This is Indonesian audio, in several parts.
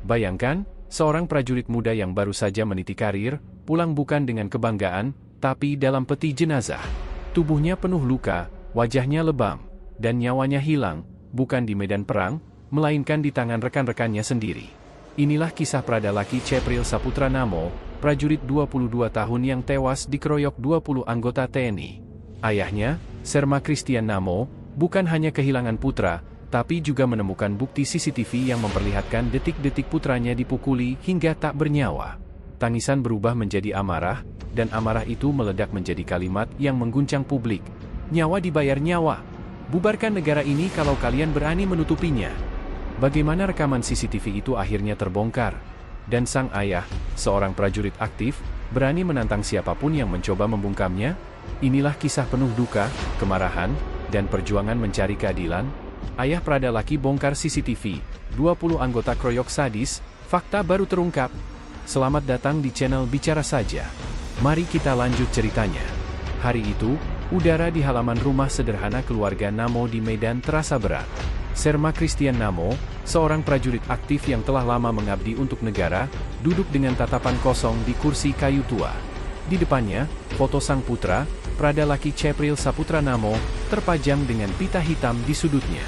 Bayangkan, seorang prajurit muda yang baru saja meniti karir, pulang bukan dengan kebanggaan, tapi dalam peti jenazah. Tubuhnya penuh luka, wajahnya lebam, dan nyawanya hilang, bukan di medan perang, melainkan di tangan rekan-rekannya sendiri. Inilah kisah Pradalaki Cepril Saputra Namo, prajurit 22 tahun yang tewas dikeroyok 20 anggota TNI. Ayahnya, Serma Christian Namo, bukan hanya kehilangan putra, tapi juga menemukan bukti CCTV yang memperlihatkan detik-detik putranya dipukuli hingga tak bernyawa. Tangisan berubah menjadi amarah, dan amarah itu meledak menjadi kalimat yang mengguncang publik. Nyawa dibayar nyawa. Bubarkan negara ini kalau kalian berani menutupinya. Bagaimana rekaman CCTV itu akhirnya terbongkar? Dan sang ayah, seorang prajurit aktif, berani menantang siapapun yang mencoba membungkamnya? Inilah kisah penuh duka, kemarahan, dan perjuangan mencari keadilan. Ayah Pradalaki bongkar CCTV, 20 anggota kroyok sadis, fakta baru terungkap. Selamat datang di channel Bicara Saja. Mari kita lanjut ceritanya. Hari itu, udara di halaman rumah sederhana keluarga Namo di Medan terasa berat. Serma Christian Namo, seorang prajurit aktif yang telah lama mengabdi untuk negara, duduk dengan tatapan kosong di kursi kayu tua. Di depannya, foto sang putra, Pradalaki Cepril Saputra Namo, terpajang dengan pita hitam di sudutnya.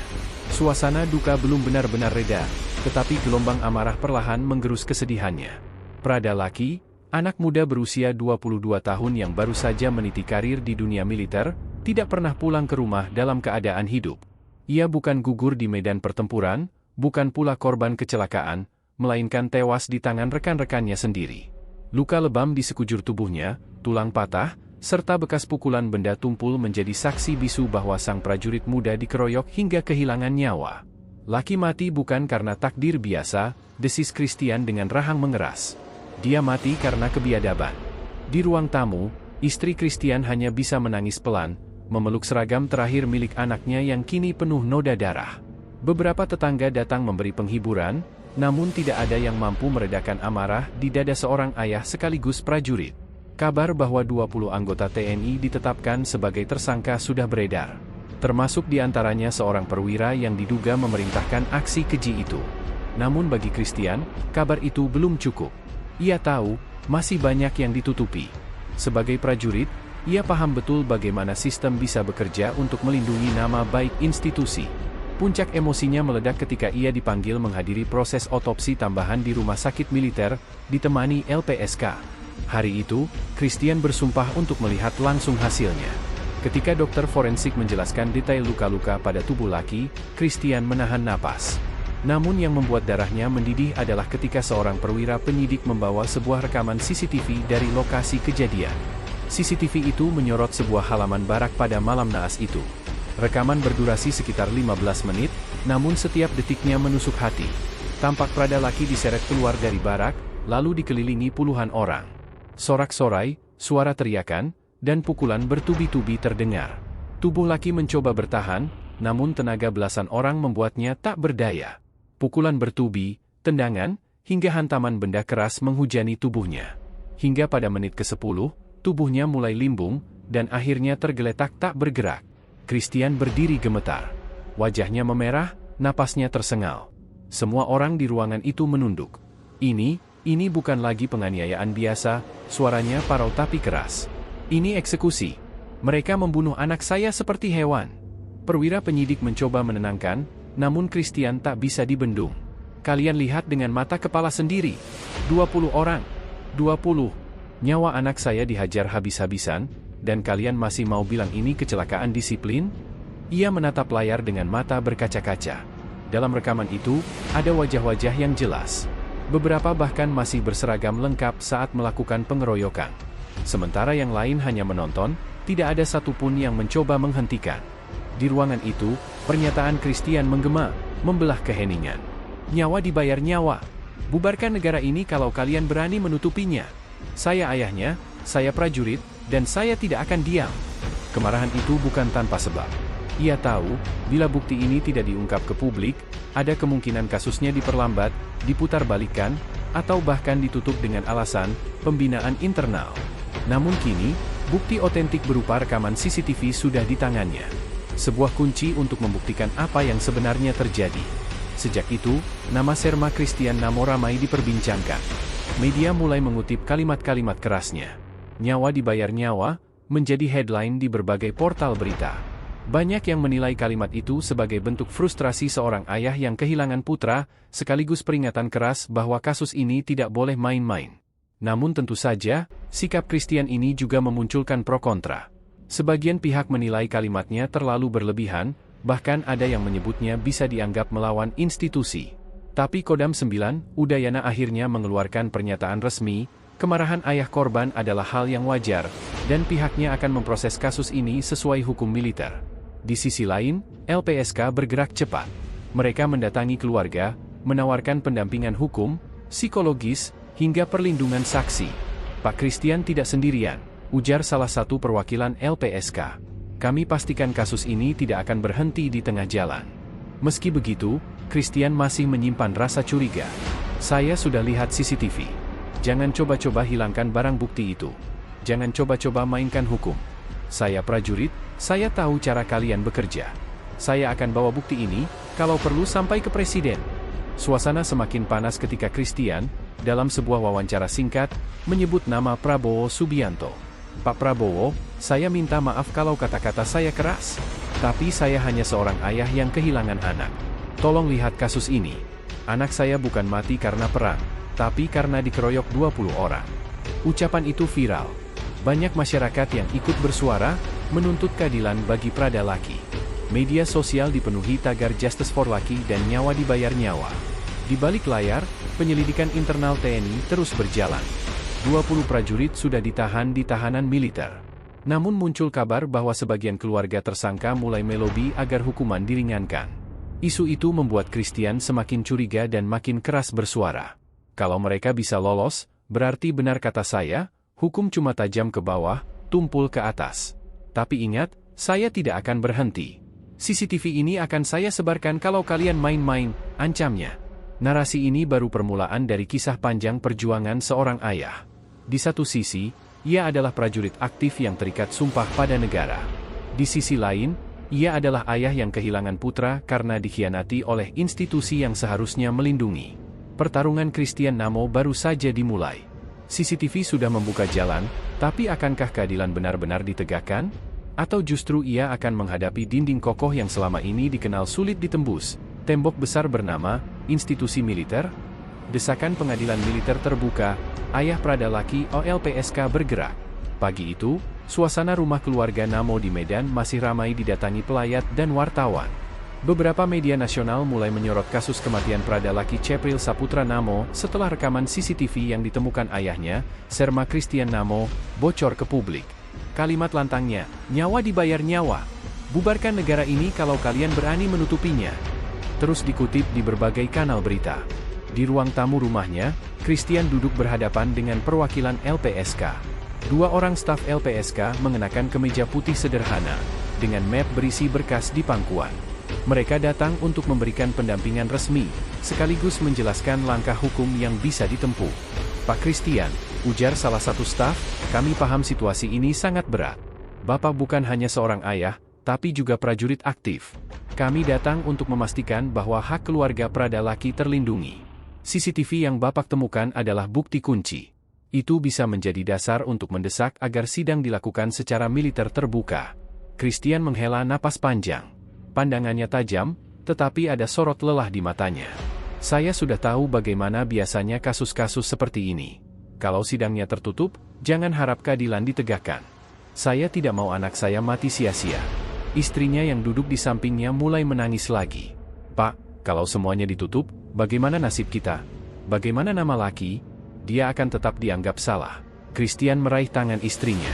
Suasana duka belum benar-benar reda, tetapi gelombang amarah perlahan menggerus kesedihannya. Pradalaki, anak muda berusia 22 tahun yang baru saja meniti karir di dunia militer, tidak pernah pulang ke rumah dalam keadaan hidup. Ia bukan gugur di medan pertempuran, bukan pula korban kecelakaan, melainkan tewas di tangan rekan-rekannya sendiri. Luka lebam di sekujur tubuhnya, tulang patah, serta bekas pukulan benda tumpul menjadi saksi bisu bahwa sang prajurit muda dikeroyok hingga kehilangan nyawa. Laki mati bukan karena takdir biasa, desis Christian dengan rahang mengeras. Dia mati karena kebiadaban. Di ruang tamu, istri Christian hanya bisa menangis pelan, memeluk seragam terakhir milik anaknya yang kini penuh noda darah. Beberapa tetangga datang memberi penghiburan, namun tidak ada yang mampu meredakan amarah di dada seorang ayah sekaligus prajurit. Kabar bahwa 20 anggota TNI ditetapkan sebagai tersangka sudah beredar. Termasuk diantaranya seorang perwira yang diduga memerintahkan aksi keji itu. Namun bagi Christian, kabar itu belum cukup. Ia tahu, masih banyak yang ditutupi. Sebagai prajurit, ia paham betul bagaimana sistem bisa bekerja untuk melindungi nama baik institusi. Puncak emosinya meledak ketika ia dipanggil menghadiri proses otopsi tambahan di rumah sakit militer, ditemani LPSK. Hari itu, Christian bersumpah untuk melihat langsung hasilnya. Ketika dokter forensik menjelaskan detail luka-luka pada tubuh laki, Christian menahan napas. Namun yang membuat darahnya mendidih adalah ketika seorang perwira penyidik membawa sebuah rekaman CCTV dari lokasi kejadian. CCTV itu menyorot sebuah halaman barak pada malam naas itu. Rekaman berdurasi sekitar 15 menit, namun setiap detiknya menusuk hati. Tampak Pradalaki diseret keluar dari barak, lalu dikelilingi puluhan orang. Sorak-sorai, suara teriakan, dan pukulan bertubi-tubi terdengar. Tubuh laki mencoba bertahan, namun tenaga belasan orang membuatnya tak berdaya. Pukulan bertubi, tendangan, hingga hantaman benda keras menghujani tubuhnya. Hingga pada menit ke-10, tubuhnya mulai limbung, dan akhirnya tergeletak tak bergerak. Christian berdiri gemetar. Wajahnya memerah, napasnya tersengal. Semua orang di ruangan itu menunduk. Ini bukan lagi penganiayaan biasa, suaranya parau tapi keras. Ini eksekusi. Mereka membunuh anak saya seperti hewan. Perwira penyidik mencoba menenangkan, namun Christian tak bisa dibendung. Kalian lihat dengan mata kepala sendiri. 20 orang. 20. Nyawa anak saya dihajar habis-habisan, dan kalian masih mau bilang ini kecelakaan disiplin? Ia menatap layar dengan mata berkaca-kaca. Dalam rekaman itu, ada wajah-wajah yang jelas. Beberapa bahkan masih berseragam lengkap saat melakukan pengeroyokan. Sementara yang lain hanya menonton, tidak ada satupun yang mencoba menghentikan. Di ruangan itu, pernyataan Christian menggema, membelah keheningan. Nyawa dibayar nyawa. Bubarkan negara ini kalau kalian berani menutupinya. Saya ayahnya, saya prajurit, dan saya tidak akan diam. Kemarahan itu bukan tanpa sebab. Ia tahu, bila bukti ini tidak diungkap ke publik, ada kemungkinan kasusnya diperlambat, diputarbalikkan, atau bahkan ditutup dengan alasan pembinaan internal. Namun kini, bukti otentik berupa rekaman CCTV sudah di tangannya. Sebuah kunci untuk membuktikan apa yang sebenarnya terjadi. Sejak itu, nama Sherma Christian Namo ramai diperbincangkan. Media mulai mengutip kalimat-kalimat kerasnya. Nyawa dibayar nyawa, menjadi headline di berbagai portal berita. Banyak yang menilai kalimat itu sebagai bentuk frustrasi seorang ayah yang kehilangan putra, sekaligus peringatan keras bahwa kasus ini tidak boleh main-main. Namun tentu saja, sikap Christian ini juga memunculkan pro kontra. Sebagian pihak menilai kalimatnya terlalu berlebihan, bahkan ada yang menyebutnya bisa dianggap melawan institusi. Tapi Kodam 9, Udayana akhirnya mengeluarkan pernyataan resmi, kemarahan ayah korban adalah hal yang wajar, dan pihaknya akan memproses kasus ini sesuai hukum militer. Di sisi lain, LPSK bergerak cepat. Mereka mendatangi keluarga, menawarkan pendampingan hukum, psikologis, hingga perlindungan saksi. Pak Christian tidak sendirian, ujar salah satu perwakilan LPSK. Kami pastikan kasus ini tidak akan berhenti di tengah jalan. Meski begitu, Christian masih menyimpan rasa curiga. Saya sudah lihat CCTV. Jangan coba-coba hilangkan barang bukti itu. Jangan coba-coba mainkan hukum. Saya prajurit, saya tahu cara kalian bekerja. Saya akan bawa bukti ini, kalau perlu sampai ke presiden. Suasana semakin panas ketika Christian, dalam sebuah wawancara singkat, menyebut nama Prabowo Subianto. Pak Prabowo, saya minta maaf kalau kata-kata saya keras. Tapi saya hanya seorang ayah yang kehilangan anak. Tolong lihat kasus ini. Anak saya bukan mati karena perang, tapi karena dikeroyok 20 orang. Ucapan itu viral. Banyak masyarakat yang ikut bersuara, menuntut keadilan bagi Prada Laki. Media sosial dipenuhi tagar Justice for Laki dan nyawa dibayar nyawa. Di balik layar, penyelidikan internal TNI terus berjalan. 20 prajurit sudah ditahan di tahanan militer. Namun muncul kabar bahwa sebagian keluarga tersangka mulai melobi agar hukuman diringankan. Isu itu membuat Christian semakin curiga dan makin keras bersuara. Kalau mereka bisa lolos, berarti benar kata saya, hukum cuma tajam ke bawah, tumpul ke atas. Tapi ingat, saya tidak akan berhenti. CCTV ini akan saya sebarkan kalau kalian main-main, ancamnya. Narasi ini baru permulaan dari kisah panjang perjuangan seorang ayah. Di satu sisi, ia adalah prajurit aktif yang terikat sumpah pada negara. Di sisi lain, ia adalah ayah yang kehilangan putra karena dikhianati oleh institusi yang seharusnya melindungi. Pertarungan Christian Namo baru saja dimulai. CCTV sudah membuka jalan, tapi akankah keadilan benar-benar ditegakkan? Atau justru ia akan menghadapi dinding kokoh yang selama ini dikenal sulit ditembus, tembok besar bernama institusi militer? Desakan pengadilan militer terbuka, ayah Prada Laki (LPSK) bergerak. Pagi itu, suasana rumah keluarga Namo di Medan masih ramai didatangi pelayat dan wartawan. Beberapa media nasional mulai menyorot kasus kematian Prada Laki Cepril Saputra Namo setelah rekaman CCTV yang ditemukan ayahnya, Sherma Christian Namo, bocor ke publik. Kalimat lantangnya, nyawa dibayar nyawa. Bubarkan negara ini kalau kalian berani menutupinya. Terus dikutip di berbagai kanal berita. Di ruang tamu rumahnya, Christian duduk berhadapan dengan perwakilan LPSK. 2 orang staf LPSK mengenakan kemeja putih sederhana, dengan map berisi berkas di pangkuan. Mereka datang untuk memberikan pendampingan resmi, sekaligus menjelaskan langkah hukum yang bisa ditempuh. Pak Christian, ujar salah satu staf, kami paham situasi ini sangat berat. Bapak bukan hanya seorang ayah, tapi juga prajurit aktif. Kami datang untuk memastikan bahwa hak keluarga Prada Laki terlindungi. CCTV yang Bapak temukan adalah bukti kunci. Itu bisa menjadi dasar untuk mendesak agar sidang dilakukan secara militer terbuka. Christian menghela napas panjang. Pandangannya tajam, tetapi ada sorot lelah di matanya. Saya sudah tahu bagaimana biasanya kasus-kasus seperti ini. Kalau sidangnya tertutup, jangan harap keadilan ditegakkan. Saya tidak mau anak saya mati sia-sia. Istrinya yang duduk di sampingnya mulai menangis lagi. Pak, kalau semuanya ditutup, bagaimana nasib kita? Bagaimana nama Laki? Dia akan tetap dianggap salah. Christian meraih tangan istrinya.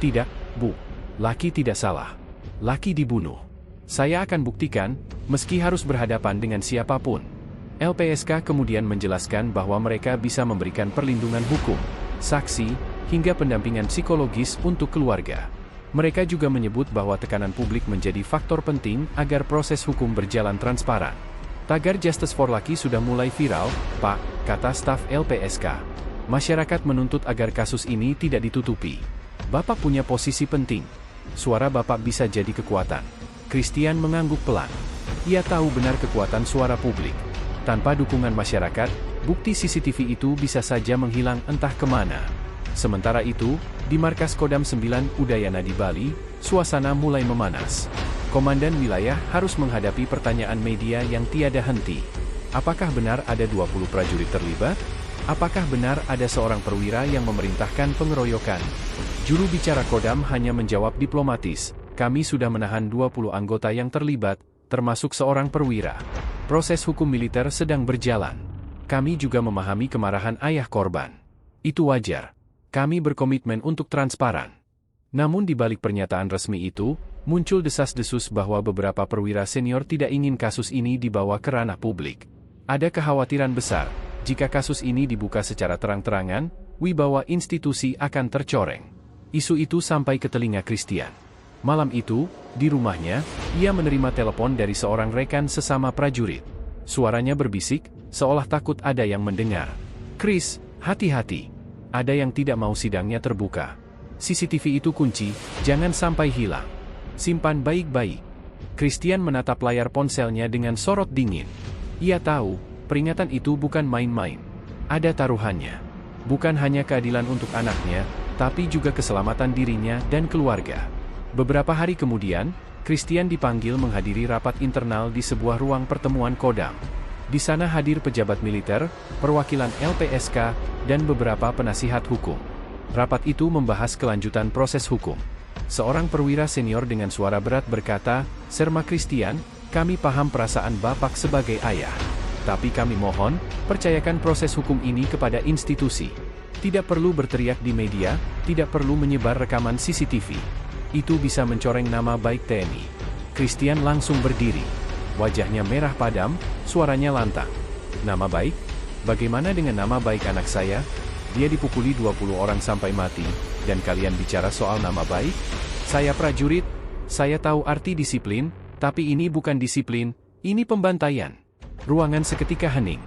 Tidak, Bu. Laki tidak salah. Laki dibunuh. Saya akan buktikan, meski harus berhadapan dengan siapapun. LPSK kemudian menjelaskan bahwa mereka bisa memberikan perlindungan hukum, saksi, hingga pendampingan psikologis untuk keluarga. Mereka juga menyebut bahwa tekanan publik menjadi faktor penting agar proses hukum berjalan transparan. Tagar Justice for Laki sudah mulai viral, Pak, kata staf LPSK. Masyarakat menuntut agar kasus ini tidak ditutupi. Bapak punya posisi penting. Suara Bapak bisa jadi kekuatan. Christian mengangguk pelan. Ia tahu benar kekuatan suara publik. Tanpa dukungan masyarakat, bukti CCTV itu bisa saja menghilang entah kemana. Sementara itu, di markas Kodam 9 Udayana di Bali, suasana mulai memanas. Komandan wilayah harus menghadapi pertanyaan media yang tiada henti. Apakah benar ada 20 prajurit terlibat? Apakah benar ada seorang perwira yang memerintahkan pengeroyokan? Juru bicara Kodam hanya menjawab diplomatis, kami sudah menahan 20 anggota yang terlibat, termasuk seorang perwira. Proses hukum militer sedang berjalan. Kami juga memahami kemarahan ayah korban. Itu wajar. Kami berkomitmen untuk transparan. Namun di balik pernyataan resmi itu, muncul desas-desus bahwa beberapa perwira senior tidak ingin kasus ini dibawa ke ranah publik. Ada kekhawatiran besar, jika kasus ini dibuka secara terang-terangan, wibawa institusi akan tercoreng. Isu itu sampai ke telinga Christian. Malam itu, di rumahnya, ia menerima telepon dari seorang rekan sesama prajurit. Suaranya berbisik, seolah takut ada yang mendengar. "Chris, hati-hati. Ada yang tidak mau sidangnya terbuka. CCTV itu kunci, jangan sampai hilang. Simpan baik-baik." Christian menatap layar ponselnya dengan sorot dingin. Ia tahu, peringatan itu bukan main-main. Ada taruhannya. Bukan hanya keadilan untuk anaknya, tapi juga keselamatan dirinya dan keluarga. Beberapa hari kemudian, Christian dipanggil menghadiri rapat internal di sebuah ruang pertemuan Kodam. Di sana hadir pejabat militer, perwakilan LPSK, dan beberapa penasihat hukum. Rapat itu membahas kelanjutan proses hukum. Seorang perwira senior dengan suara berat berkata, "Serma Christian, kami paham perasaan Bapak sebagai ayah. Tapi kami mohon, percayakan proses hukum ini kepada institusi. Tidak perlu berteriak di media, tidak perlu menyebar rekaman CCTV. Itu bisa mencoreng nama baik TNI." Christian langsung berdiri. Wajahnya merah padam, suaranya lantang. "Nama baik? Bagaimana dengan nama baik anak saya? Dia dipukuli 20 orang sampai mati, dan kalian bicara soal nama baik? Saya prajurit, saya tahu arti disiplin, tapi ini bukan disiplin, ini pembantaian." Ruangan seketika hening.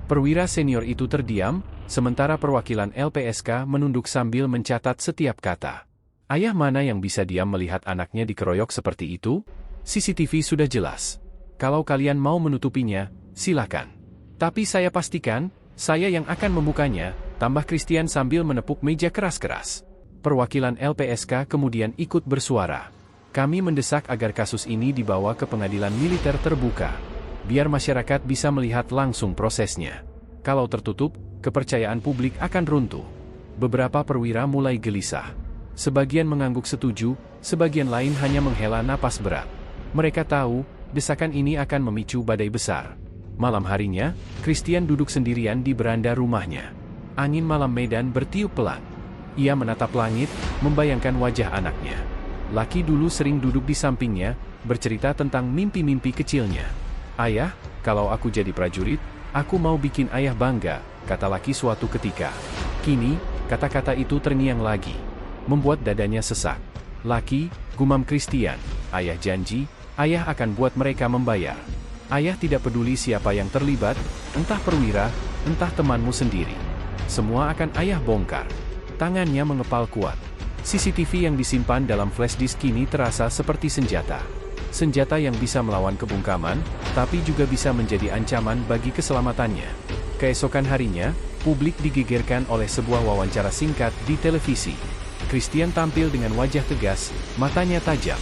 Perwira senior itu terdiam, sementara perwakilan LPSK menunduk sambil mencatat setiap kata. Ayah mana yang bisa diam melihat anaknya dikeroyok seperti itu? CCTV sudah jelas. Kalau kalian mau menutupinya, silakan. Tapi saya pastikan, saya yang akan membukanya, tambah Christian sambil menepuk meja keras-keras. Perwakilan LPSK kemudian ikut bersuara. "Kami mendesak agar kasus ini dibawa ke pengadilan militer terbuka. Biar masyarakat bisa melihat langsung prosesnya. Kalau tertutup, kepercayaan publik akan runtuh." Beberapa perwira mulai gelisah. Sebagian mengangguk setuju, sebagian lain hanya menghela napas berat. Mereka tahu, desakan ini akan memicu badai besar. Malam harinya, Christian duduk sendirian di beranda rumahnya. Angin malam Medan bertiup pelan. Ia menatap langit, membayangkan wajah anaknya. Laki dulu sering duduk di sampingnya, bercerita tentang mimpi-mimpi kecilnya. "Ayah, kalau aku jadi prajurit, aku mau bikin ayah bangga," kata laki suatu ketika. Kini, kata-kata itu terngiang lagi, membuat dadanya sesak. "Laki," gumam Christian, "ayah janji, ayah akan buat mereka membayar. Ayah tidak peduli siapa yang terlibat, entah perwira, entah temanmu sendiri. Semua akan ayah bongkar." Tangannya mengepal kuat. CCTV yang disimpan dalam flash disk kini terasa seperti senjata. Senjata yang bisa melawan kebungkaman, tapi juga bisa menjadi ancaman bagi keselamatannya. Keesokan harinya, publik digegerkan oleh sebuah wawancara singkat di televisi. Christian tampil dengan wajah tegas, matanya tajam.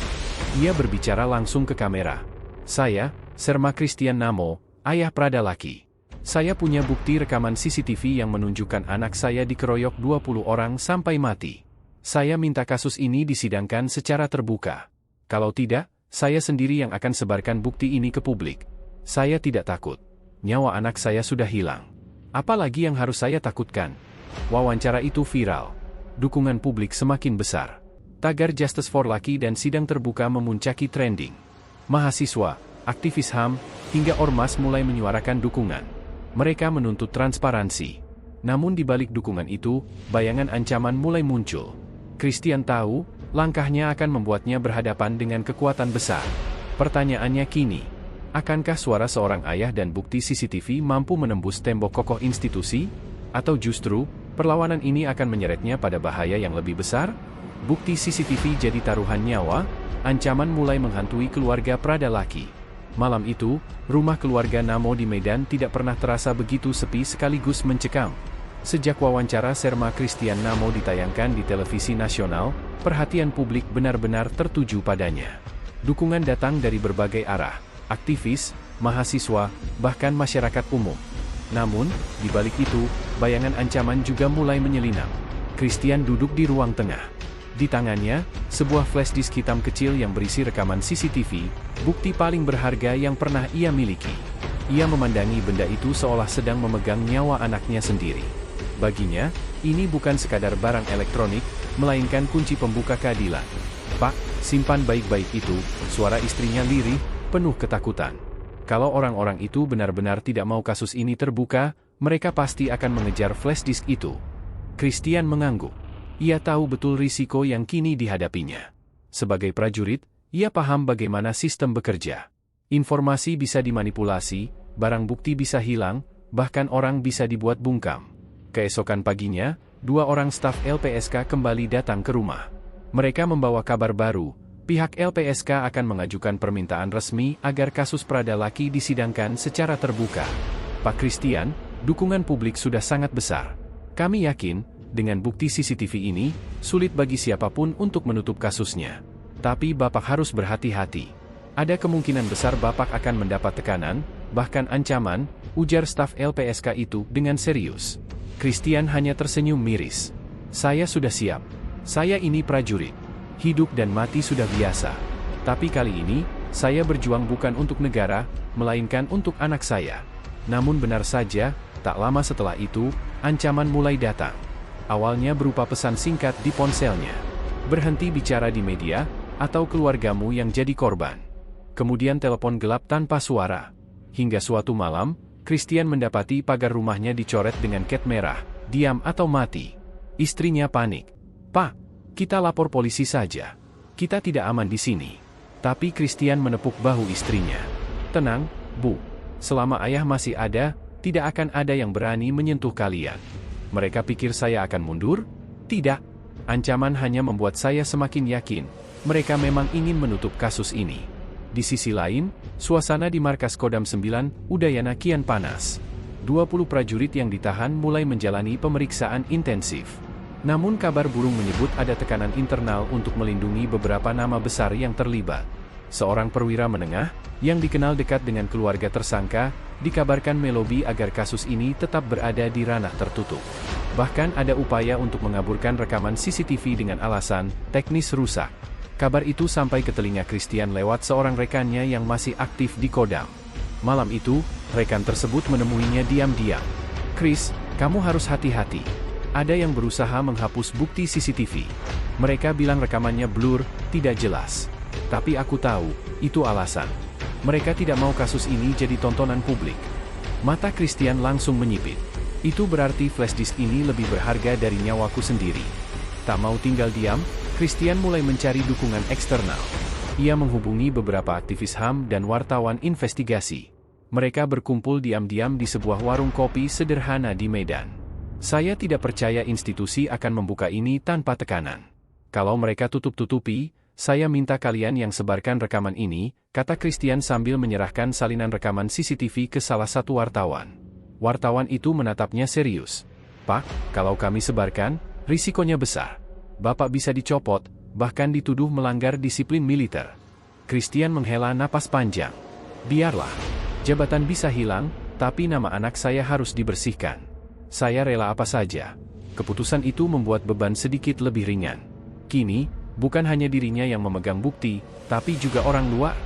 Ia berbicara langsung ke kamera. "Saya, Serma Christian Namo, ayah Pradalaki. Saya punya bukti rekaman CCTV yang menunjukkan anak saya dikeroyok 20 orang sampai mati. Saya minta kasus ini disidangkan secara terbuka. Kalau tidak, saya sendiri yang akan sebarkan bukti ini ke publik. Saya tidak takut. Nyawa anak saya sudah hilang. Apalagi yang harus saya takutkan?" Wawancara itu viral. Dukungan publik semakin besar. Tagar Justice for Lucky dan sidang terbuka memuncaki trending. Mahasiswa, aktivis HAM, hingga ormas mulai menyuarakan dukungan. Mereka menuntut transparansi. Namun di balik dukungan itu, bayangan ancaman mulai muncul. Christian tahu, langkahnya akan membuatnya berhadapan dengan kekuatan besar. Pertanyaannya kini, akankah suara seorang ayah dan bukti CCTV mampu menembus tembok kokoh institusi? Atau justru, perlawanan ini akan menyeretnya pada bahaya yang lebih besar? Bukti CCTV jadi taruhan nyawa, ancaman mulai menghantui keluarga Pradalaki. Malam itu, rumah keluarga Namo di Medan tidak pernah terasa begitu sepi sekaligus mencekam. Sejak wawancara Sherma Christian Namo ditayangkan di televisi nasional, perhatian publik benar-benar tertuju padanya. Dukungan datang dari berbagai arah, aktivis, mahasiswa, bahkan masyarakat umum. Namun, di balik itu, bayangan ancaman juga mulai menyelinap. Christian duduk di ruang tengah. Di tangannya, sebuah flash disk hitam kecil yang berisi rekaman CCTV, bukti paling berharga yang pernah ia miliki. Ia memandangi benda itu seolah sedang memegang nyawa anaknya sendiri. Baginya, ini bukan sekadar barang elektronik, melainkan kunci pembuka keadilan. "Pak, simpan baik-baik itu," suara istrinya lirih, penuh ketakutan. Kalau orang-orang itu benar-benar tidak mau kasus ini terbuka, mereka pasti akan mengejar flash disk itu. Christian mengangguk. Ia tahu betul risiko yang kini dihadapinya. Sebagai prajurit, ia paham bagaimana sistem bekerja. Informasi bisa dimanipulasi, barang bukti bisa hilang, bahkan orang bisa dibuat bungkam. Keesokan paginya, 2 orang staf LPSK kembali datang ke rumah. Mereka membawa kabar baru. Pihak LPSK akan mengajukan permintaan resmi agar kasus Prada Lucky disidangkan secara terbuka. "Pak Christian, dukungan publik sudah sangat besar. Kami yakin, dengan bukti CCTV ini, sulit bagi siapapun untuk menutup kasusnya. Tapi Bapak harus berhati-hati. Ada kemungkinan besar Bapak akan mendapat tekanan, bahkan ancaman," ujar staf LPSK itu dengan serius. Christian hanya tersenyum miris. "Saya sudah siap. Saya ini prajurit. Hidup dan mati sudah biasa. Tapi kali ini, saya berjuang bukan untuk negara, melainkan untuk anak saya." Namun benar saja, tak lama setelah itu, ancaman mulai datang. Awalnya berupa pesan singkat di ponselnya. "Berhenti bicara di media, atau keluargamu yang jadi korban." Kemudian telepon gelap tanpa suara. Hingga suatu malam, Christian mendapati pagar rumahnya dicoret dengan cat merah, "Diam atau mati." Istrinya panik. "Pak, kita lapor polisi saja. Kita tidak aman di sini." Tapi Christian menepuk bahu istrinya. "Tenang, Bu. Selama ayah masih ada, tidak akan ada yang berani menyentuh kalian. Mereka pikir saya akan mundur? Tidak. Ancaman hanya membuat saya semakin yakin, mereka memang ingin menutup kasus ini." Di sisi lain, suasana di markas Kodam 9, Udayana kian panas. 20 prajurit yang ditahan mulai menjalani pemeriksaan intensif. Namun kabar burung menyebut ada tekanan internal untuk melindungi beberapa nama besar yang terlibat. Seorang perwira menengah, yang dikenal dekat dengan keluarga tersangka, dikabarkan melobi agar kasus ini tetap berada di ranah tertutup. Bahkan ada upaya untuk mengaburkan rekaman CCTV dengan alasan teknis rusak. Kabar itu sampai ke telinga Christian lewat seorang rekannya yang masih aktif di Kodam. Malam itu, rekan tersebut menemuinya diam-diam. "Chris, kamu harus hati-hati. Ada yang berusaha menghapus bukti CCTV. Mereka bilang rekamannya blur, tidak jelas. Tapi aku tahu, itu alasan. Mereka tidak mau kasus ini jadi tontonan publik." Mata Christian langsung menyipit. "Itu berarti flash disk ini lebih berharga dari nyawaku sendiri." Tak mau tinggal diam, Christian mulai mencari dukungan eksternal. Ia menghubungi beberapa aktivis HAM dan wartawan investigasi. Mereka berkumpul diam-diam di sebuah warung kopi sederhana di Medan. "Saya tidak percaya institusi akan membuka ini tanpa tekanan. Kalau mereka tutup-tutupi, saya minta kalian yang sebarkan rekaman ini," kata Christian sambil menyerahkan salinan rekaman CCTV ke salah satu wartawan. Wartawan itu menatapnya serius. "Pak, kalau kami sebarkan, risikonya besar. Bapak bisa dicopot, bahkan dituduh melanggar disiplin militer." Christian menghela napas panjang. "Biarlah. Jabatan bisa hilang, tapi nama anak saya harus dibersihkan. Saya rela apa saja." Keputusan itu membuat beban sedikit lebih ringan. Kini, bukan hanya dirinya yang memegang bukti, tapi juga orang luar.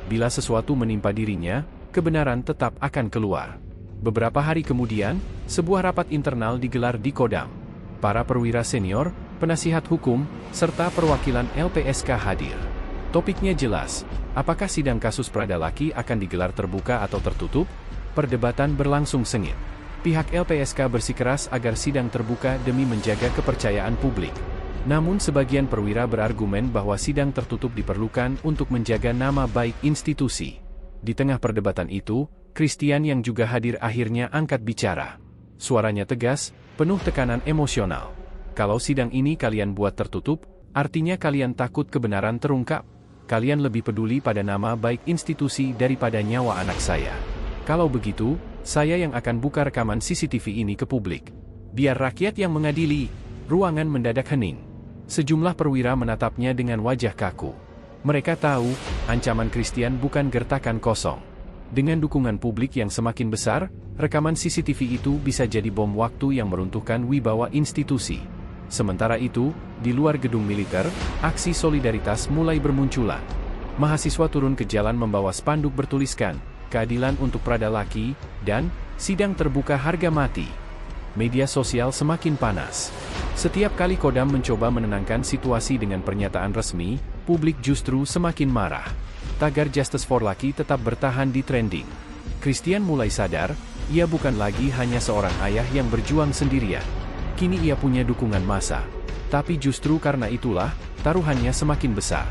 Bila sesuatu menimpa dirinya, kebenaran tetap akan keluar. Beberapa hari kemudian, sebuah rapat internal digelar di Kodam. Para perwira senior, penasihat hukum, serta perwakilan LPSK hadir. Topiknya jelas, apakah sidang kasus Prada Lucky akan digelar terbuka atau tertutup? Perdebatan berlangsung sengit. Pihak LPSK bersikeras agar sidang terbuka demi menjaga kepercayaan publik. Namun sebagian perwira berargumen bahwa sidang tertutup diperlukan untuk menjaga nama baik institusi. Di tengah perdebatan itu, Christian yang juga hadir akhirnya angkat bicara. Suaranya tegas, penuh tekanan emosional. "Kalau sidang ini kalian buat tertutup, artinya kalian takut kebenaran terungkap. kalian lebih peduli pada nama baik institusi daripada nyawa anak saya. Kalau begitu, saya yang akan buka rekaman CCTV ini ke publik. Biar rakyat yang mengadili." Ruangan mendadak hening. Sejumlah perwira menatapnya dengan wajah kaku. Mereka tahu, ancaman Christian bukan gertakan kosong. Dengan dukungan publik yang semakin besar, rekaman CCTV itu bisa jadi bom waktu yang meruntuhkan wibawa institusi. Sementara itu, di luar gedung militer, aksi solidaritas mulai bermunculan. Mahasiswa turun ke jalan membawa spanduk bertuliskan, "Keadilan untuk Prada Lucky," dan "Sidang terbuka harga mati." Media sosial semakin panas. Setiap kali Kodam mencoba menenangkan situasi dengan pernyataan resmi, publik justru semakin marah. Tagar Justice for Lucky tetap bertahan di trending. Christian mulai sadar, ia bukan lagi hanya seorang ayah yang berjuang sendirian. Kini ia punya dukungan massa. Tapi justru karena itulah, taruhannya semakin besar.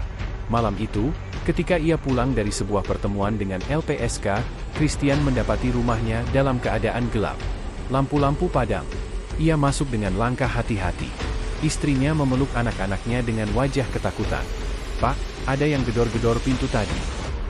Malam itu, ketika ia pulang dari sebuah pertemuan dengan LPSK, Christian mendapati rumahnya dalam keadaan gelap. Lampu-lampu padam. Ia masuk dengan langkah hati-hati. Istrinya memeluk anak-anaknya dengan wajah ketakutan. "Pak, ada yang gedor-gedor pintu tadi.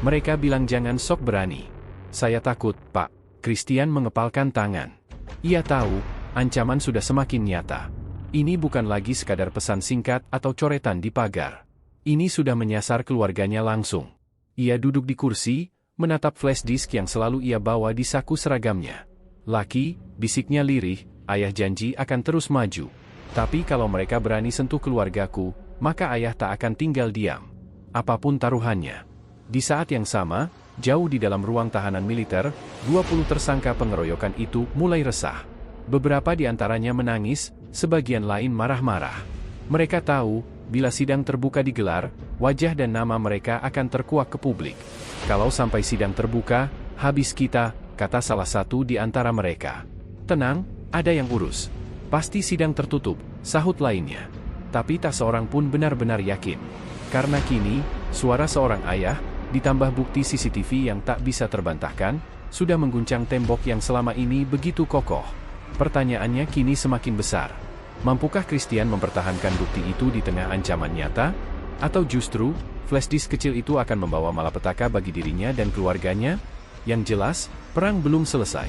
Mereka bilang jangan sok berani." "Saya takut, Pak." Christian mengepalkan tangan. Ia tahu, ancaman sudah semakin nyata. Ini bukan lagi sekadar pesan singkat atau coretan di pagar. Ini sudah menyasar keluarganya langsung. Ia duduk di kursi, menatap flash disk yang selalu ia bawa di saku seragamnya. "Lucky," bisiknya lirih, "ayah janji akan terus maju. Tapi kalau mereka berani sentuh keluargaku, maka ayah tak akan tinggal diam. Apapun taruhannya." Di saat yang sama, jauh di dalam ruang tahanan militer, 20 tersangka pengeroyokan itu mulai resah. Beberapa di antaranya menangis, sebagian lain marah-marah. Mereka tahu, bila sidang terbuka digelar, wajah dan nama mereka akan terkuak ke publik. "Kalau sampai sidang terbuka, habis kita," kata salah satu di antara mereka. "Tenang, ada yang urus. Pasti sidang tertutup," sahut lainnya. Tapi tak seorang pun benar-benar yakin. Karena kini, suara seorang ayah, ditambah bukti CCTV yang tak bisa terbantahkan, sudah mengguncang tembok yang selama ini begitu kokoh. Pertanyaannya kini semakin besar. Mampukah Christian mempertahankan bukti itu di tengah ancaman nyata? Atau justru, flash disk kecil itu akan membawa malapetaka bagi dirinya dan keluarganya? Yang jelas, perang belum selesai.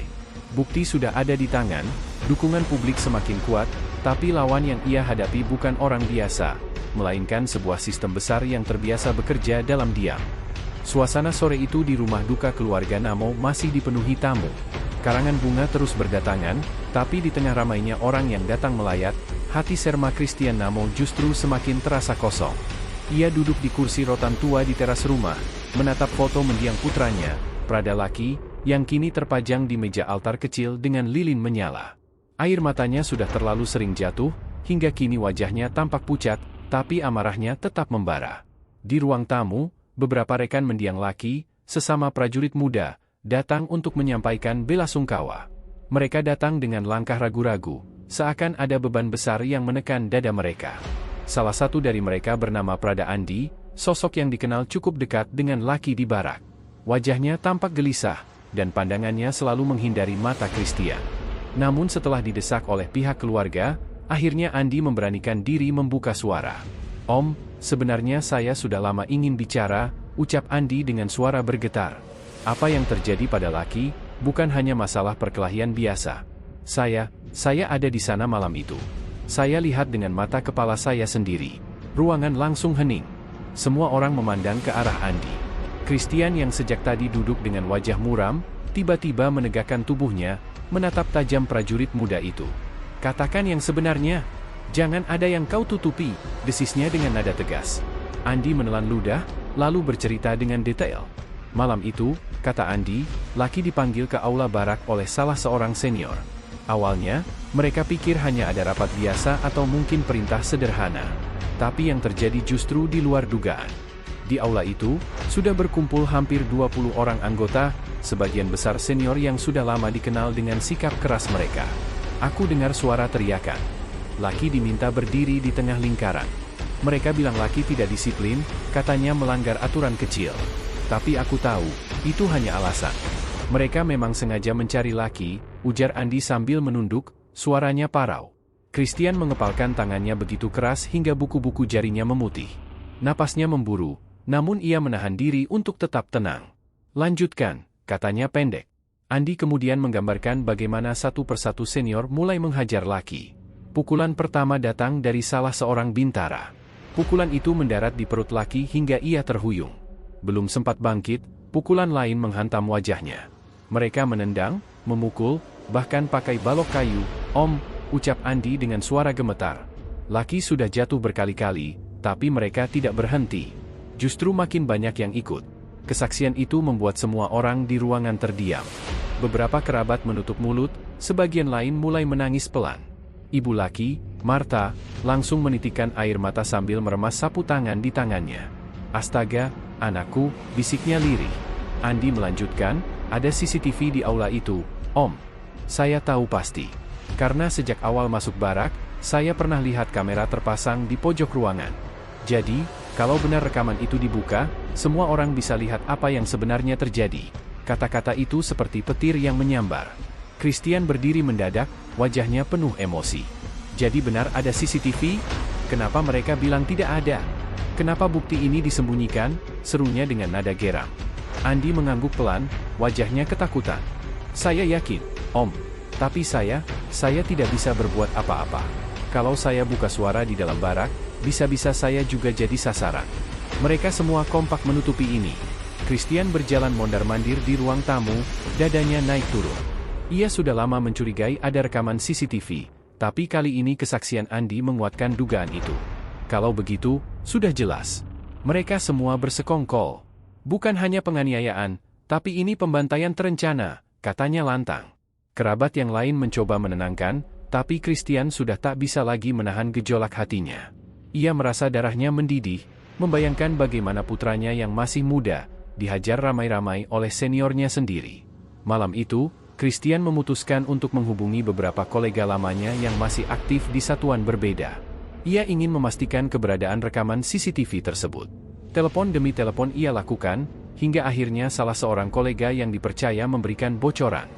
Bukti sudah ada di tangan, dukungan publik semakin kuat, tapi lawan yang ia hadapi bukan orang biasa, melainkan sebuah sistem besar yang terbiasa bekerja dalam diam. Suasana sore itu di rumah duka keluarga Namo masih dipenuhi tamu. Karangan bunga terus berdatangan, tapi di tengah ramainya orang yang datang melayat, hati serma Christian Namo justru semakin terasa kosong. Ia duduk di kursi rotan tua di teras rumah, menatap foto mendiang putranya, Prada Lucky, yang kini terpajang di meja altar kecil dengan lilin menyala. Air matanya sudah terlalu sering jatuh, hingga kini wajahnya tampak pucat, tapi amarahnya tetap membara. Di ruang tamu, beberapa rekan mendiang Lucky, sesama prajurit muda, datang untuk menyampaikan bela sungkawa. Mereka datang dengan langkah ragu-ragu, seakan ada beban besar yang menekan dada mereka. Salah satu dari mereka bernama Prada Andi, sosok yang dikenal cukup dekat dengan Lucky di barak. Wajahnya tampak gelisah, dan pandangannya selalu menghindari mata Christian. Namun setelah didesak oleh pihak keluarga, akhirnya Andi memberanikan diri membuka suara. "Om, sebenarnya saya sudah lama ingin bicara," ucap Andi dengan suara bergetar. "Apa yang terjadi pada Lucky, bukan hanya masalah perkelahian biasa. Saya ada di sana malam itu. Saya lihat dengan mata kepala saya sendiri." Ruangan langsung hening. Semua orang memandang ke arah Andi. Christian yang sejak tadi duduk dengan wajah muram, tiba-tiba menegakkan tubuhnya, menatap tajam prajurit muda itu. "Katakan yang sebenarnya. Jangan ada yang kau tutupi," desisnya dengan nada tegas. Andi menelan ludah, lalu bercerita dengan detail. "Malam itu," kata Andi, "Lucky dipanggil ke aula barak oleh salah seorang senior. Awalnya, mereka pikir hanya ada rapat biasa atau mungkin perintah sederhana. Tapi yang terjadi justru di luar dugaan. Di aula itu, sudah berkumpul hampir 20 orang anggota, sebagian besar senior yang sudah lama dikenal dengan sikap keras mereka. Aku dengar suara teriakan. Lucky diminta berdiri di tengah lingkaran. Mereka bilang Lucky tidak disiplin, katanya melanggar aturan kecil. Tapi aku tahu, itu hanya alasan. Mereka memang sengaja mencari Lucky," ujar Andi sambil menunduk, suaranya parau. Christian mengepalkan tangannya begitu keras hingga buku-buku jarinya memutih. Napasnya memburu, Namun ia menahan diri untuk tetap tenang. "Lanjutkan," katanya pendek. Andi kemudian menggambarkan bagaimana satu persatu senior mulai menghajar Lucky. Pukulan pertama datang dari salah seorang bintara. Pukulan itu mendarat di perut Lucky hingga ia terhuyung. Belum sempat bangkit, pukulan lain menghantam wajahnya. Mereka menendang, memukul, bahkan pakai balok kayu. "Om," ucap Andi dengan suara gemetar. Lucky sudah jatuh berkali-kali, tapi mereka tidak berhenti. Justru makin banyak yang ikut. Kesaksian itu membuat semua orang di ruangan terdiam. Beberapa kerabat menutup mulut, sebagian lain mulai menangis pelan. Ibu Lucky, Martha, langsung menitikkan air mata sambil meremas sapu tangan di tangannya. "Astaga, anakku," bisiknya lirih. Andi melanjutkan, "Ada CCTV di aula itu, Om. Saya tahu pasti. Karena sejak awal masuk barak, saya pernah lihat kamera terpasang di pojok ruangan. Jadi, kalau benar rekaman itu dibuka, semua orang bisa lihat apa yang sebenarnya terjadi." Kata-kata itu seperti petir yang menyambar. Christian berdiri mendadak, wajahnya penuh emosi. "Jadi benar ada CCTV? Kenapa mereka bilang tidak ada? Kenapa bukti ini disembunyikan?" serunya dengan nada geram. Andi mengangguk pelan, wajahnya ketakutan. "Saya yakin, Om. Tapi saya tidak bisa berbuat apa-apa. Kalau saya buka suara di dalam barak, bisa-bisa saya juga jadi sasaran." Mereka semua kompak menutupi ini. Christian berjalan mondar-mandir di ruang tamu, dadanya naik turun. Ia sudah lama mencurigai ada rekaman CCTV, tapi kali ini kesaksian Andi menguatkan dugaan itu. Kalau begitu, sudah jelas. Mereka semua bersekongkol. "Bukan hanya penganiayaan, tapi ini pembantaian terencana," katanya lantang. Kerabat yang lain mencoba menenangkan, tapi Christian sudah tak bisa lagi menahan gejolak hatinya. Ia merasa darahnya mendidih, membayangkan bagaimana putranya yang masih muda dihajar ramai-ramai oleh seniornya sendiri. Malam itu, Christian memutuskan untuk menghubungi beberapa kolega lamanya yang masih aktif di satuan berbeda. Ia ingin memastikan keberadaan rekaman CCTV tersebut. Telepon demi telepon ia lakukan, hingga akhirnya salah seorang kolega yang dipercaya memberikan bocoran.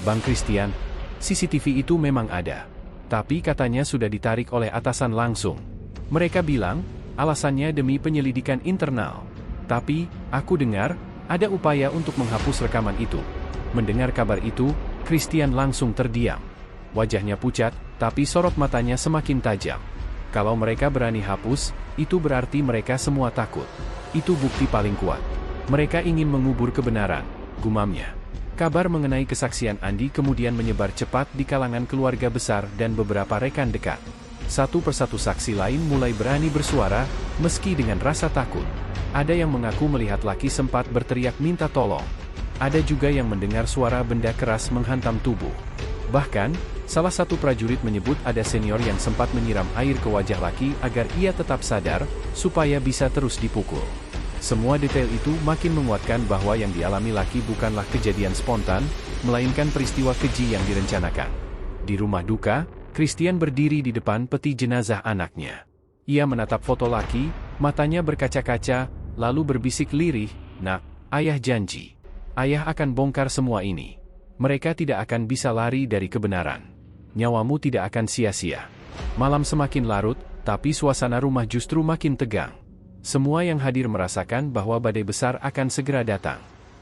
"Bang Christian, CCTV itu memang ada. Tapi katanya sudah ditarik oleh atasan langsung. Mereka bilang, alasannya demi penyelidikan internal. Tapi, aku dengar, ada upaya untuk menghapus rekaman itu." Mendengar kabar itu, Christian langsung terdiam. Wajahnya pucat, tapi sorot matanya semakin tajam. Kalau mereka berani hapus, itu berarti mereka semua takut. Itu bukti paling kuat. Mereka ingin mengubur kebenaran, gumamnya. Kabar mengenai kesaksian Andi kemudian menyebar cepat di kalangan keluarga besar dan beberapa rekan dekat. Satu persatu saksi lain mulai berani bersuara, meski dengan rasa takut. Ada yang mengaku melihat Lucky sempat berteriak minta tolong. Ada juga yang mendengar suara benda keras menghantam tubuh. Bahkan, salah satu prajurit menyebut ada senior yang sempat menyiram air ke wajah Lucky agar ia tetap sadar, supaya bisa terus dipukul. Semua detail itu makin menguatkan bahwa yang dialami Lucky bukanlah kejadian spontan, melainkan peristiwa keji yang direncanakan. Di rumah duka, Christian berdiri di depan peti jenazah anaknya. Ia menatap foto Lucky, matanya berkaca-kaca, lalu berbisik lirih, "Nak, ayah janji. Ayah akan bongkar semua ini. Mereka tidak akan bisa lari dari kebenaran. Nyawamu tidak akan sia-sia." Malam semakin larut, tapi suasana rumah justru makin tegang. Semua yang hadir merasakan bahwa badai besar akan segera datang.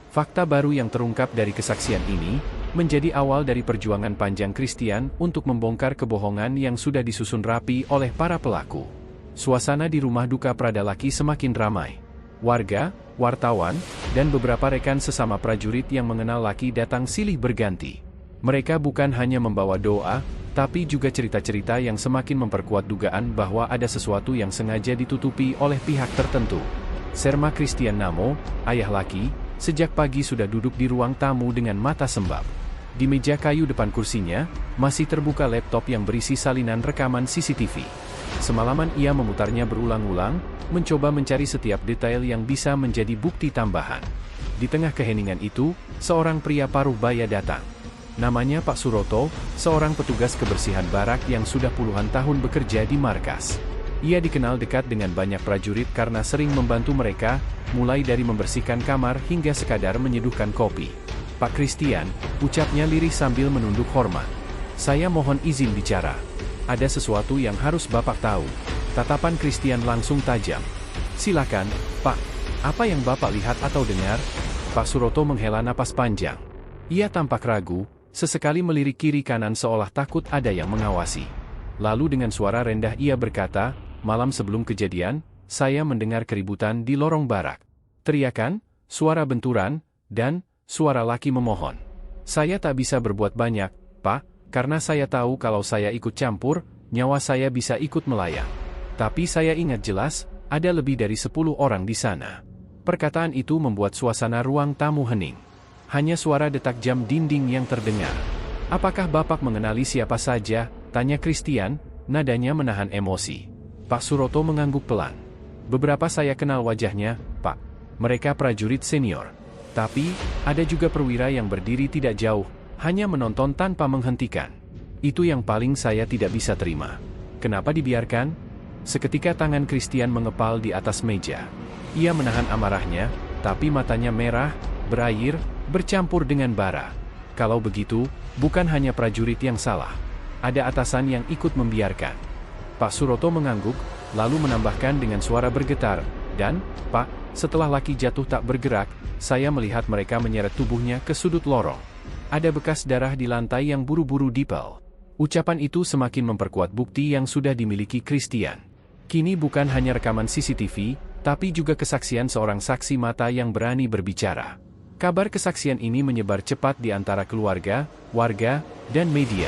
Fakta baru yang terungkap dari kesaksian ini, menjadi awal dari perjuangan panjang Christian untuk membongkar kebohongan yang sudah disusun rapi oleh para pelaku. Suasana di rumah duka Prada Lucky semakin ramai. Warga, wartawan, dan beberapa rekan sesama prajurit yang mengenal Lucky datang silih berganti. Mereka bukan hanya membawa doa, tapi juga cerita-cerita yang semakin memperkuat dugaan bahwa ada sesuatu yang sengaja ditutupi oleh pihak tertentu. Serma Christian Namo, ayah Lucky, sejak pagi sudah duduk di ruang tamu dengan mata sembab. Di meja kayu depan kursinya, masih terbuka laptop yang berisi salinan rekaman CCTV. Semalaman ia memutarnya berulang-ulang, mencoba mencari setiap detail yang bisa menjadi bukti tambahan. Di tengah keheningan itu, seorang pria paruh baya datang. Namanya Pak Suroto, seorang petugas kebersihan barak yang sudah puluhan tahun bekerja di markas. Ia dikenal dekat dengan banyak prajurit karena sering membantu mereka, mulai dari membersihkan kamar hingga sekadar menyeduhkan kopi. "Pak Christian," ucapnya lirih sambil menunduk hormat. "Saya mohon izin bicara. Ada sesuatu yang harus Bapak tahu." Tatapan Christian langsung tajam. "Silakan, Pak." Apa yang Bapak lihat atau dengar? Pak Suroto menghela napas panjang. Ia tampak ragu, sesekali melirik kiri kanan seolah takut ada yang mengawasi. Lalu dengan suara rendah ia berkata, malam sebelum kejadian, saya mendengar keributan di lorong barak. Teriakan, suara benturan, dan suara laki memohon. Saya tak bisa berbuat banyak, Pak, karena saya tahu kalau saya ikut campur, nyawa saya bisa ikut melayang. Tapi saya ingat jelas, ada lebih dari 10 orang di sana. Perkataan itu membuat suasana ruang tamu hening. Hanya suara detak jam dinding yang terdengar. Apakah Bapak mengenali siapa saja? Tanya Christian, nadanya menahan emosi. Pak Suroto mengangguk pelan. Beberapa saya kenal wajahnya, Pak. Mereka prajurit senior. Tapi, ada juga perwira yang berdiri tidak jauh, hanya menonton tanpa menghentikan. Itu yang paling saya tidak bisa terima. Kenapa dibiarkan? Seketika tangan Christian mengepal di atas meja. Ia menahan amarahnya, tapi matanya merah, berair, bercampur dengan bara. Kalau begitu, bukan hanya prajurit yang salah. Ada atasan yang ikut membiarkan. Pak Suroto mengangguk, lalu menambahkan dengan suara bergetar, dan, Pak, setelah laki jatuh tak bergerak, saya melihat mereka menyeret tubuhnya ke sudut lorong. Ada bekas darah di lantai yang buru-buru dipel. Ucapan itu semakin memperkuat bukti yang sudah dimiliki Christian. Kini bukan hanya rekaman CCTV, tapi juga kesaksian seorang saksi mata yang berani berbicara. Kabar kesaksian ini menyebar cepat di antara keluarga, warga, dan media.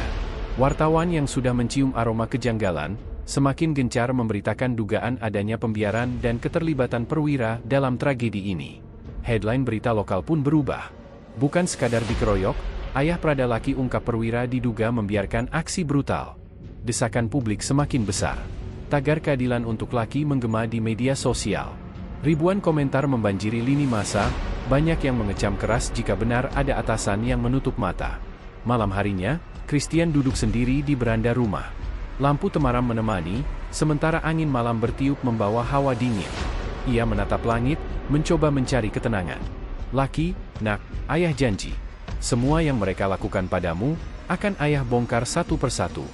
Wartawan yang sudah mencium aroma kejanggalan, semakin gencar memberitakan dugaan adanya pembiaran dan keterlibatan perwira dalam tragedi ini. Headline berita lokal pun berubah. Bukan sekadar dikeroyok, ayah Pradalaki ungkap perwira diduga membiarkan aksi brutal. Desakan publik semakin besar. Tagar keadilan untuk laki menggema di media sosial. Ribuan komentar membanjiri lini massa, banyak yang mengecam keras jika benar ada atasan yang menutup mata. Malam harinya, Christian duduk sendiri di beranda rumah. Lampu temaram menemani, sementara angin malam bertiup membawa hawa dingin. Ia menatap langit, mencoba mencari ketenangan. Laki, nak, ayah janji. Semua yang mereka lakukan padamu, akan ayah bongkar satu persatu.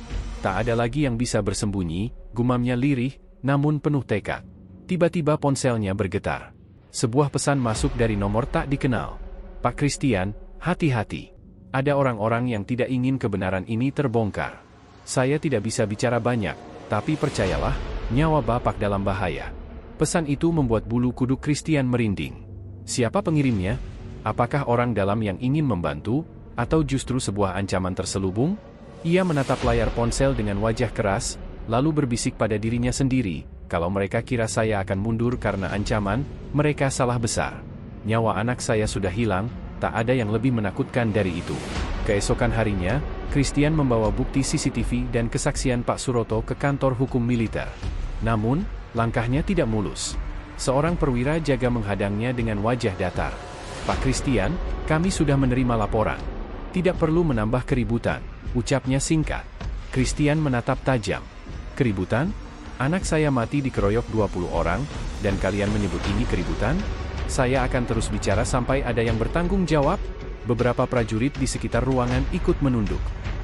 Tak ada lagi yang bisa bersembunyi, gumamnya lirih, namun penuh tekad. Tiba-tiba ponselnya bergetar. Sebuah pesan masuk dari nomor tak dikenal. Pak Christian, hati-hati. Ada orang-orang yang tidak ingin kebenaran ini terbongkar. Saya tidak bisa bicara banyak, tapi percayalah, nyawa Bapak dalam bahaya. Pesan itu membuat bulu kuduk Christian merinding. Siapa pengirimnya? Apakah orang dalam yang ingin membantu, atau justru sebuah ancaman terselubung? Ia menatap layar ponsel dengan wajah keras, lalu berbisik pada dirinya sendiri, kalau mereka kira saya akan mundur karena ancaman, mereka salah besar. Nyawa anak saya sudah hilang, tak ada yang lebih menakutkan dari itu. Keesokan harinya, Christian membawa bukti CCTV dan kesaksian Pak Suroto ke kantor hukum militer. Namun, langkahnya tidak mulus. Seorang perwira jaga menghadangnya dengan wajah datar. Pak Christian, kami sudah menerima laporan. Tidak perlu menambah keributan, ucapnya singkat. Christian menatap tajam. Keributan? Anak saya mati dikeroyok 20 orang, dan kalian menyebut ini keributan? Saya akan terus bicara sampai ada yang bertanggung jawab. Beberapa prajurit di sekitar ruangan ikut menunduk.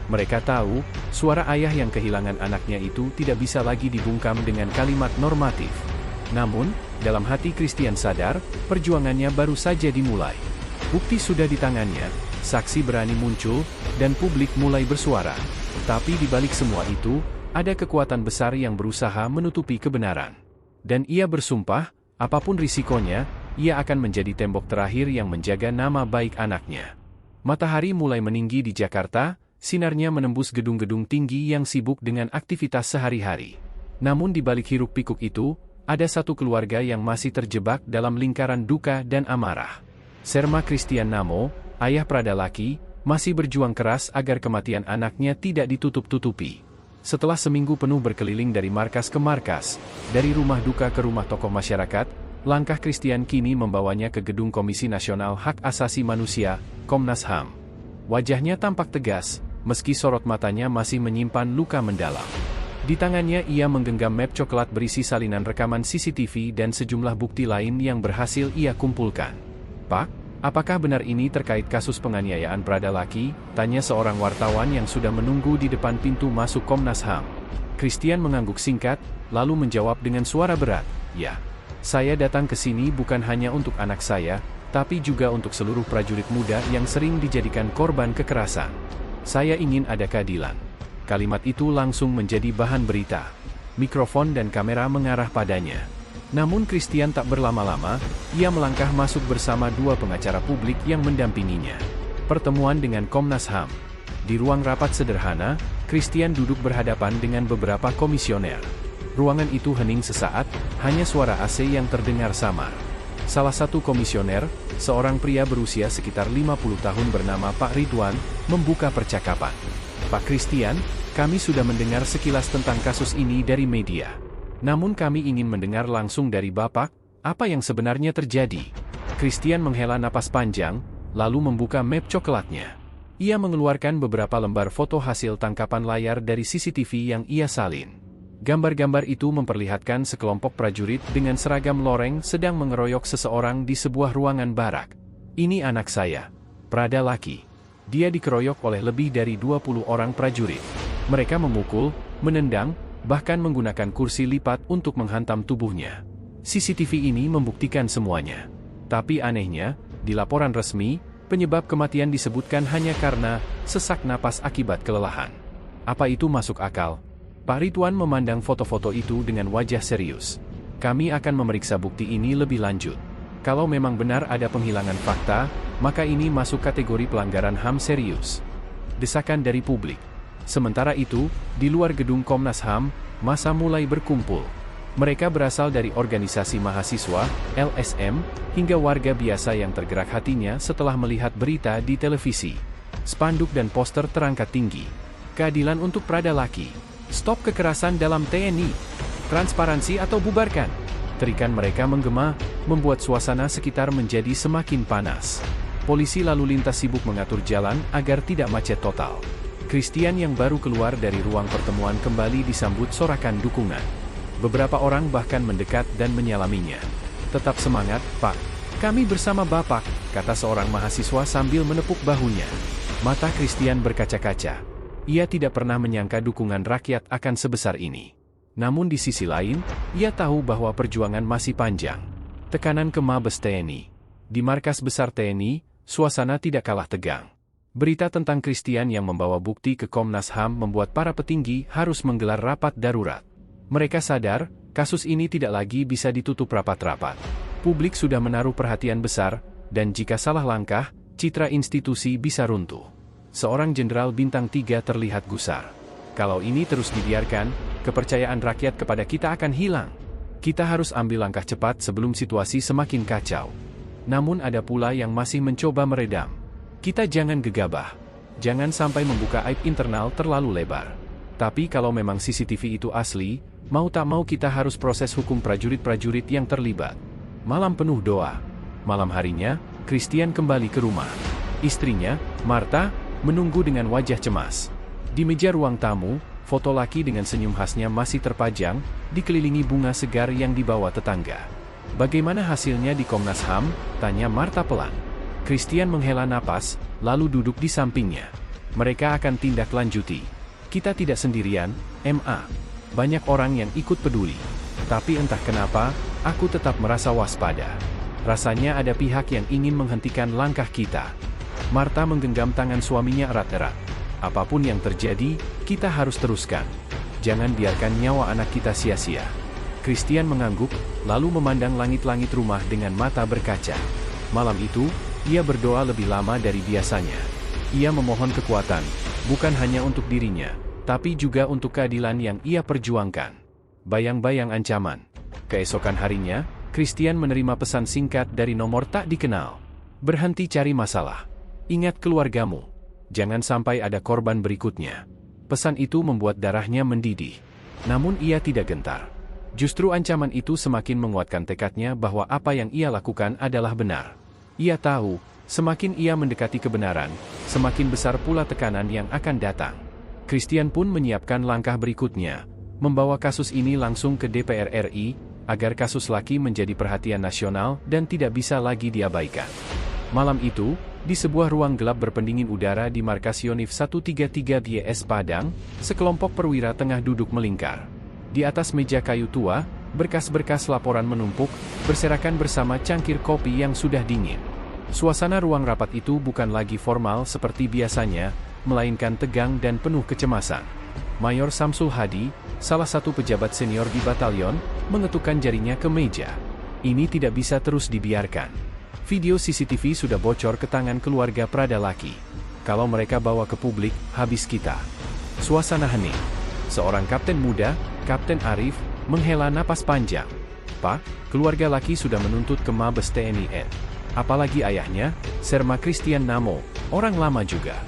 Mereka tahu, suara ayah yang kehilangan anaknya itu tidak bisa lagi dibungkam dengan kalimat normatif. Namun, dalam hati Christian sadar, perjuangannya baru saja dimulai. Bukti sudah di tangannya, saksi berani muncul, dan publik mulai bersuara. Tapi di balik semua itu, ada kekuatan besar yang berusaha menutupi kebenaran. Dan ia bersumpah, apapun risikonya, ia akan menjadi tembok terakhir yang menjaga nama baik anaknya. Matahari mulai meninggi di Jakarta, sinarnya menembus gedung-gedung tinggi yang sibuk dengan aktivitas sehari-hari. Namun di balik hiruk-pikuk itu, ada satu keluarga yang masih terjebak dalam lingkaran duka dan amarah. Serma Christian Namo, ayah Pradalaki, masih berjuang keras agar kematian anaknya tidak ditutup-tutupi. Setelah seminggu penuh berkeliling dari markas ke markas, dari rumah duka ke rumah tokoh masyarakat, langkah Christian kini membawanya ke gedung Komisi Nasional Hak Asasi Manusia, Komnas HAM. Wajahnya tampak tegas, meski sorot matanya masih menyimpan luka mendalam. Di tangannya ia menggenggam map coklat berisi salinan rekaman CCTV dan sejumlah bukti lain yang berhasil ia kumpulkan. Pak, apakah benar ini terkait kasus penganiayaan Pradalaki? Tanya seorang wartawan yang sudah menunggu di depan pintu masuk Komnas HAM. Christian mengangguk singkat, lalu menjawab dengan suara berat, ya. Saya datang ke sini bukan hanya untuk anak saya, tapi juga untuk seluruh prajurit muda yang sering dijadikan korban kekerasan. Saya ingin ada keadilan. Kalimat itu langsung menjadi bahan berita. Mikrofon dan kamera mengarah padanya. Namun Christian tak berlama-lama, ia melangkah masuk bersama dua pengacara publik yang mendampinginya. Pertemuan dengan Komnas HAM. Di ruang rapat sederhana, Christian duduk berhadapan dengan beberapa komisioner. Ruangan itu hening sesaat, hanya suara AC yang terdengar samar. Salah satu komisioner, seorang pria berusia sekitar 50 tahun bernama Pak Ridwan, membuka percakapan. Pak Christian, kami sudah mendengar sekilas tentang kasus ini dari media. Namun kami ingin mendengar langsung dari Bapak, apa yang sebenarnya terjadi. Christian menghela napas panjang, lalu membuka map coklatnya. Ia mengeluarkan beberapa lembar foto hasil tangkapan layar dari CCTV yang ia salin. Gambar-gambar itu memperlihatkan sekelompok prajurit dengan seragam loreng sedang mengeroyok seseorang di sebuah ruangan barak. Ini anak saya, Prada Laki. Dia dikeroyok oleh lebih dari 20 orang prajurit. Mereka memukul, menendang, bahkan menggunakan kursi lipat untuk menghantam tubuhnya. CCTV ini membuktikan semuanya. Tapi anehnya, di laporan resmi, penyebab kematian disebutkan hanya karena sesak napas akibat kelelahan. Apa itu masuk akal? Pak Ridwan memandang foto-foto itu dengan wajah serius. Kami akan memeriksa bukti ini lebih lanjut. Kalau memang benar ada penghilangan fakta, maka ini masuk kategori pelanggaran HAM serius. Desakan dari publik. Sementara itu, di luar gedung Komnas HAM, massa mulai berkumpul. Mereka berasal dari organisasi mahasiswa, LSM, hingga warga biasa yang tergerak hatinya setelah melihat berita di televisi. Spanduk dan poster terangkat tinggi. Keadilan untuk Prada Laki. Stop kekerasan dalam TNI. Transparansi atau bubarkan. Terikan mereka menggema, membuat suasana sekitar menjadi semakin panas. Polisi lalu lintas sibuk mengatur jalan agar tidak macet total. Christian yang baru keluar dari ruang pertemuan kembali disambut sorakan dukungan. Beberapa orang bahkan mendekat dan menyalaminya. Tetap semangat, Pak. Kami bersama Bapak, kata seorang mahasiswa sambil menepuk bahunya. Mata Christian berkaca-kaca. Ia tidak pernah menyangka dukungan rakyat akan sebesar ini. Namun di sisi lain, ia tahu bahwa perjuangan masih panjang. Tekanan ke Mabes TNI. Di markas besar TNI, suasana tidak kalah tegang. Berita tentang Christian yang membawa bukti ke Komnas HAM membuat para petinggi harus menggelar rapat darurat. Mereka sadar, kasus ini tidak lagi bisa ditutup rapat-rapat. Publik sudah menaruh perhatian besar, dan jika salah langkah, citra institusi bisa runtuh. Seorang jenderal bintang 3 terlihat gusar. Kalau ini terus dibiarkan, kepercayaan rakyat kepada kita akan hilang. Kita harus ambil langkah cepat sebelum situasi semakin kacau. Namun ada pula yang masih mencoba meredam. Kita jangan gegabah. Jangan sampai membuka aib internal terlalu lebar. Tapi kalau memang CCTV itu asli, mau tak mau kita harus proses hukum prajurit-prajurit yang terlibat. Malam penuh doa. Malam harinya, Christian kembali ke rumah. Istrinya, Marta, menunggu dengan wajah cemas. Di meja ruang tamu, foto laki dengan senyum khasnya masih terpajang, dikelilingi bunga segar yang dibawa tetangga. Bagaimana hasilnya di Komnas HAM? Tanya Marta pelan. Christian menghela napas, lalu duduk di sampingnya. Mereka akan tindak lanjuti. Kita tidak sendirian, MA. Banyak orang yang ikut peduli. Tapi entah kenapa, aku tetap merasa waspada. Rasanya ada pihak yang ingin menghentikan langkah kita. Marta menggenggam tangan suaminya erat-erat. Apapun yang terjadi, kita harus teruskan. Jangan biarkan nyawa anak kita sia-sia. Christian mengangguk, lalu memandang langit-langit rumah dengan mata berkaca. Malam itu, ia berdoa lebih lama dari biasanya. Ia memohon kekuatan, bukan hanya untuk dirinya, tapi juga untuk keadilan yang ia perjuangkan. Bayang-bayang ancaman. Keesokan harinya, Christian menerima pesan singkat dari nomor tak dikenal. Berhenti cari masalah. Ingat keluargamu. Jangan sampai ada korban berikutnya. Pesan itu membuat darahnya mendidih. Namun ia tidak gentar. Justru ancaman itu semakin menguatkan tekadnya bahwa apa yang ia lakukan adalah benar. Ia tahu, semakin ia mendekati kebenaran, semakin besar pula tekanan yang akan datang. Christian pun menyiapkan langkah berikutnya, membawa kasus ini langsung ke DPR RI, agar kasus laki menjadi perhatian nasional dan tidak bisa lagi diabaikan. Malam itu, di sebuah ruang gelap berpendingin udara di markas Yonif 133 BS Padang, sekelompok perwira tengah duduk melingkar. Di atas meja kayu tua, Berkas-berkas laporan menumpuk, berserakan bersama cangkir kopi yang sudah dingin. Suasana ruang rapat itu bukan lagi formal seperti biasanya, melainkan tegang dan penuh kecemasan. Mayor Samsul Hadi, salah satu pejabat senior di batalion, mengetukkan jarinya ke meja. Ini tidak bisa terus dibiarkan. Video CCTV sudah bocor ke tangan keluarga Pradalaki. Kalau mereka bawa ke publik, habis kita. Suasana hening. Seorang kapten muda, Kapten Arif, menghela napas panjang. Pak, keluarga Laki sudah menuntut ke Mabes TNI N. Apalagi ayahnya, Serma Christian Namo, orang lama juga.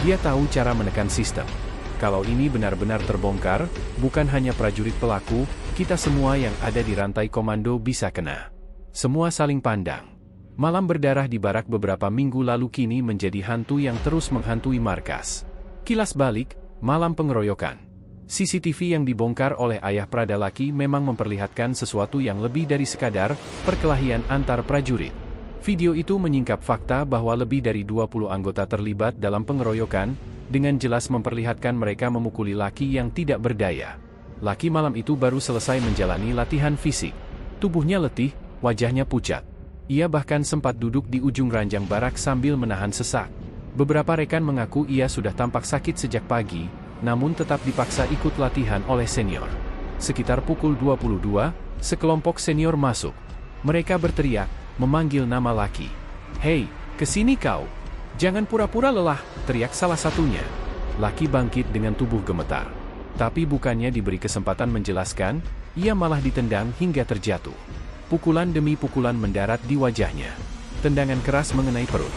Dia tahu cara menekan sistem. Kalau ini benar-benar terbongkar, bukan hanya prajurit pelaku, kita semua yang ada di rantai komando bisa kena. Semua saling pandang. Malam berdarah di barak beberapa minggu lalu kini menjadi hantu yang terus menghantui markas. Kilas balik, malam pengeroyokan. CCTV yang dibongkar oleh ayah Pradalaki memang memperlihatkan sesuatu yang lebih dari sekadar perkelahian antar prajurit. Video itu menyingkap fakta bahwa lebih dari 20 anggota terlibat dalam pengeroyokan, dengan jelas memperlihatkan mereka memukuli Laki yang tidak berdaya. Laki malam itu baru selesai menjalani latihan fisik. Tubuhnya letih, wajahnya pucat. Ia bahkan sempat duduk di ujung ranjang barak sambil menahan sesak. Beberapa rekan mengaku ia sudah tampak sakit sejak pagi, namun tetap dipaksa ikut latihan oleh senior. Sekitar pukul 22, sekelompok senior masuk. Mereka berteriak, memanggil nama Laki. "Hei, kesini kau! Jangan pura-pura lelah," teriak salah satunya. Laki bangkit dengan tubuh gemetar. Tapi bukannya diberi kesempatan menjelaskan, ia malah ditendang hingga terjatuh. Pukulan demi pukulan mendarat di wajahnya. Tendangan keras mengenai perut.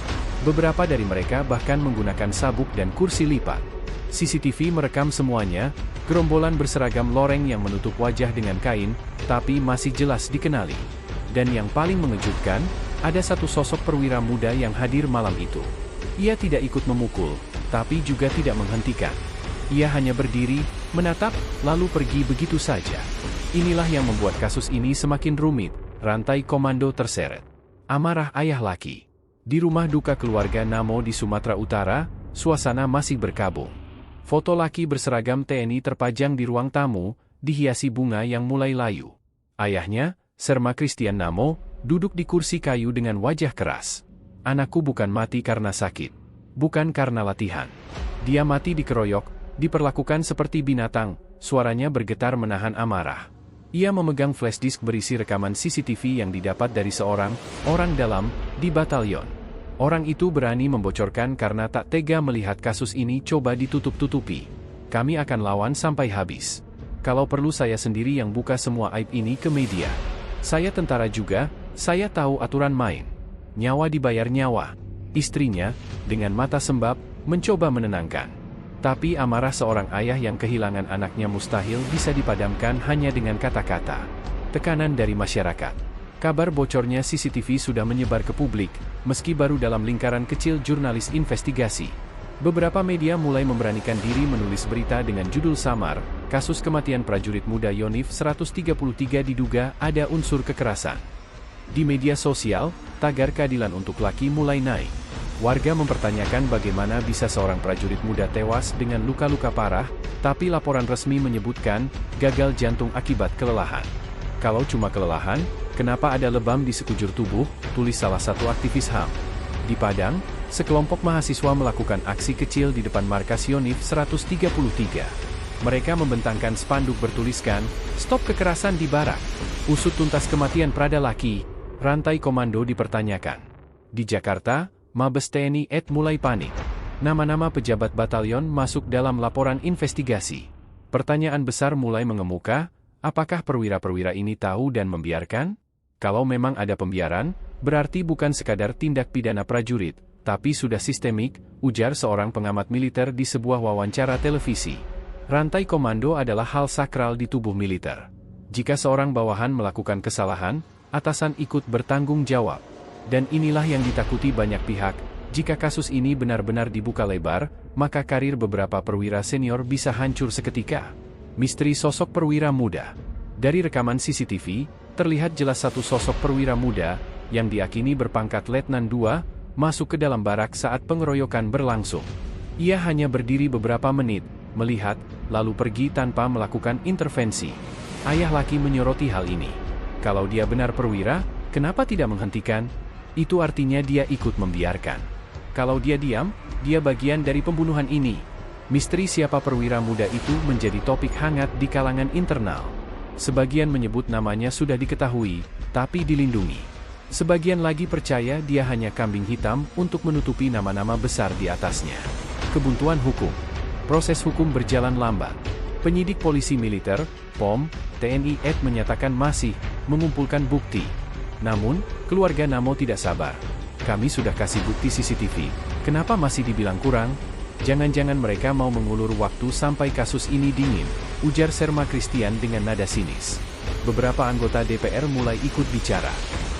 Beberapa dari mereka bahkan menggunakan sabuk dan kursi lipat. CCTV merekam semuanya, gerombolan berseragam loreng yang menutup wajah dengan kain, tapi masih jelas dikenali. Dan yang paling mengejutkan, ada satu sosok perwira muda yang hadir malam itu. Ia tidak ikut memukul, tapi juga tidak menghentikan. Ia hanya berdiri, menatap, lalu pergi begitu saja. Inilah yang membuat kasus ini semakin rumit, rantai komando terseret. Amarah ayah Laki. Di rumah duka keluarga Namo di Sumatera Utara, suasana masih berkabung. Foto Laki berseragam TNI terpajang di ruang tamu, dihiasi bunga yang mulai layu. Ayahnya, Serma Christian Namo, duduk di kursi kayu dengan wajah keras. "Anakku bukan mati karena sakit. Bukan karena latihan. Dia mati dikeroyok, diperlakukan seperti binatang," suaranya bergetar menahan amarah. Ia memegang flash disk berisi rekaman CCTV yang didapat dari seorang orang dalam di batalion. Orang itu berani membocorkan karena tak tega melihat kasus ini coba ditutup-tutupi. "Kami akan lawan sampai habis. Kalau perlu saya sendiri yang buka semua aib ini ke media. Saya tentara juga, saya tahu aturan main. Nyawa dibayar nyawa." Istrinya, dengan mata sembab, mencoba menenangkan. Tapi amarah seorang ayah yang kehilangan anaknya mustahil bisa dipadamkan hanya dengan kata-kata. Tekanan dari masyarakat. Kabar bocornya CCTV sudah menyebar ke publik, meski baru dalam lingkaran kecil jurnalis investigasi. Beberapa media mulai memberanikan diri menulis berita dengan judul samar, "Kasus kematian prajurit muda Yonif 133 diduga ada unsur kekerasan." Di media sosial, tagar keadilan untuk Laki mulai naik. Warga mempertanyakan bagaimana bisa seorang prajurit muda tewas dengan luka-luka parah, tapi laporan resmi menyebutkan gagal jantung akibat kelelahan. "Kalau cuma kelelahan, kenapa ada lebam di sekujur tubuh?" tulis salah satu aktivis HAM. Di Padang, sekelompok mahasiswa melakukan aksi kecil di depan markas Yonif 133. Mereka membentangkan spanduk bertuliskan, "Stop kekerasan di barak. Usut tuntas kematian Pradalaki." Rantai komando dipertanyakan. Di Jakarta, Mabes TNI mulai panik. Nama-nama pejabat batalion masuk dalam laporan investigasi. Pertanyaan besar mulai mengemuka, apakah perwira-perwira ini tahu dan membiarkan? Kalau memang ada pembiaran, berarti bukan sekadar tindak pidana prajurit, tapi sudah sistemik, ujar seorang pengamat militer di sebuah wawancara televisi. Rantai komando adalah hal sakral di tubuh militer. Jika seorang bawahan melakukan kesalahan, atasan ikut bertanggung jawab. Dan inilah yang ditakuti banyak pihak. Jika kasus ini benar-benar dibuka lebar, maka karir beberapa perwira senior bisa hancur seketika. Misteri sosok perwira muda. Dari rekaman CCTV, terlihat jelas satu sosok perwira muda, yang diakini berpangkat Letnan II, masuk ke dalam barak saat pengeroyokan berlangsung. Ia hanya berdiri beberapa menit, melihat, lalu pergi tanpa melakukan intervensi. Ayah Laki menyoroti hal ini. Kalau dia benar perwira, kenapa tidak menghentikan? Itu artinya dia ikut membiarkan. Kalau dia diam, dia bagian dari pembunuhan ini. Misteri siapa perwira muda itu menjadi topik hangat di kalangan internal. Sebagian menyebut namanya sudah diketahui, tapi dilindungi. Sebagian lagi percaya dia hanya kambing hitam untuk menutupi nama-nama besar di atasnya. Kebuntuan hukum. Proses hukum berjalan lambat. Penyidik polisi militer, POM, TNI menyatakan masih mengumpulkan bukti. Namun, keluarga Namo tidak sabar. Kami sudah kasih bukti CCTV, kenapa masih dibilang kurang? Jangan-jangan mereka mau mengulur waktu sampai kasus ini dingin, ujar Sherma Christian dengan nada sinis. Beberapa anggota DPR mulai ikut bicara.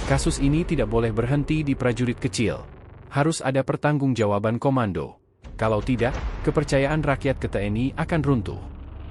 Kasus ini tidak boleh berhenti di prajurit kecil. Harus ada pertanggungjawaban komando. Kalau tidak, kepercayaan rakyat ke TNI akan runtuh.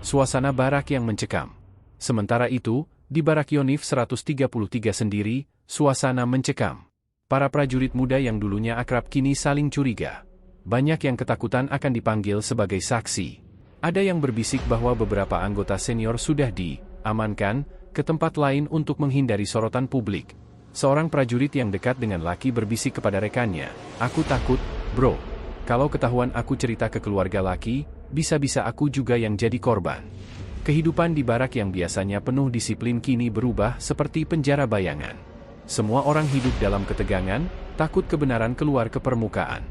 Suasana barak yang mencekam. Sementara itu, di barak Yonif 133 sendiri, suasana mencekam. Para prajurit muda yang dulunya akrab kini saling curiga. Banyak yang ketakutan akan dipanggil sebagai saksi. Ada yang berbisik bahwa beberapa anggota senior sudah diamankan ke tempat lain untuk menghindari sorotan publik. Seorang prajurit yang dekat dengan Laki berbisik kepada rekannya, "Aku takut, bro. Kalau ketahuan aku cerita ke keluarga Laki, bisa-bisa aku juga yang jadi korban." Kehidupan di barak yang biasanya penuh disiplin kini berubah seperti penjara bayangan. Semua orang hidup dalam ketegangan, takut kebenaran keluar ke permukaan.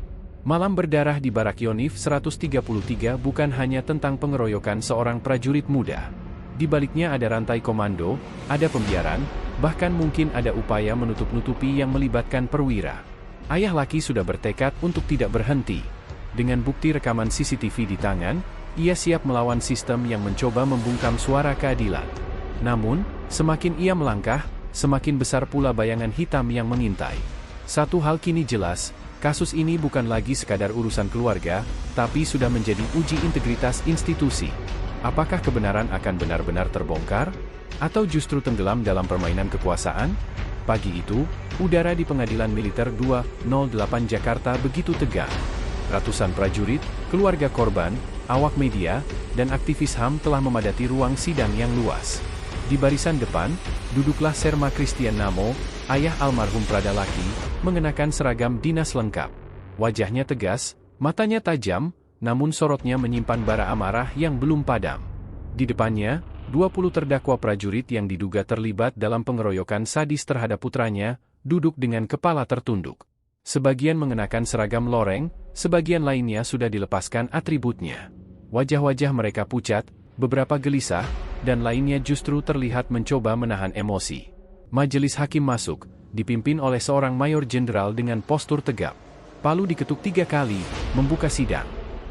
Malam berdarah di barak Yonif 133 bukan hanya tentang pengeroyokan seorang prajurit muda. Di baliknya ada rantai komando, ada pembiaran, bahkan mungkin ada upaya menutup-nutupi yang melibatkan perwira. Ayah Laki sudah bertekad untuk tidak berhenti. Dengan bukti rekaman CCTV di tangan, ia siap melawan sistem yang mencoba membungkam suara keadilan. Namun, semakin ia melangkah, semakin besar pula bayangan hitam yang mengintai. Satu hal kini jelas, kasus ini bukan lagi sekadar urusan keluarga, tapi sudah menjadi uji integritas institusi. Apakah kebenaran akan benar-benar terbongkar? Atau justru tenggelam dalam permainan kekuasaan? Pagi itu, udara di Pengadilan Militer 208 Jakarta begitu tegang. Ratusan prajurit, keluarga korban, awak media, dan aktivis HAM telah memadati ruang sidang yang luas. Di barisan depan, duduklah Sherma Christian Namo, ayah almarhum Prada Laki, mengenakan seragam dinas lengkap. Wajahnya tegas, matanya tajam, namun sorotnya menyimpan bara amarah yang belum padam. Di depannya, 20 terdakwa prajurit yang diduga terlibat dalam pengeroyokan sadis terhadap putranya, duduk dengan kepala tertunduk. Sebagian mengenakan seragam loreng, sebagian lainnya sudah dilepaskan atributnya. Wajah-wajah mereka pucat, beberapa gelisah, dan lainnya justru terlihat mencoba menahan emosi. Majelis hakim masuk, dipimpin oleh seorang mayor jenderal dengan postur tegap. Palu diketuk 3 kali, membuka sidang.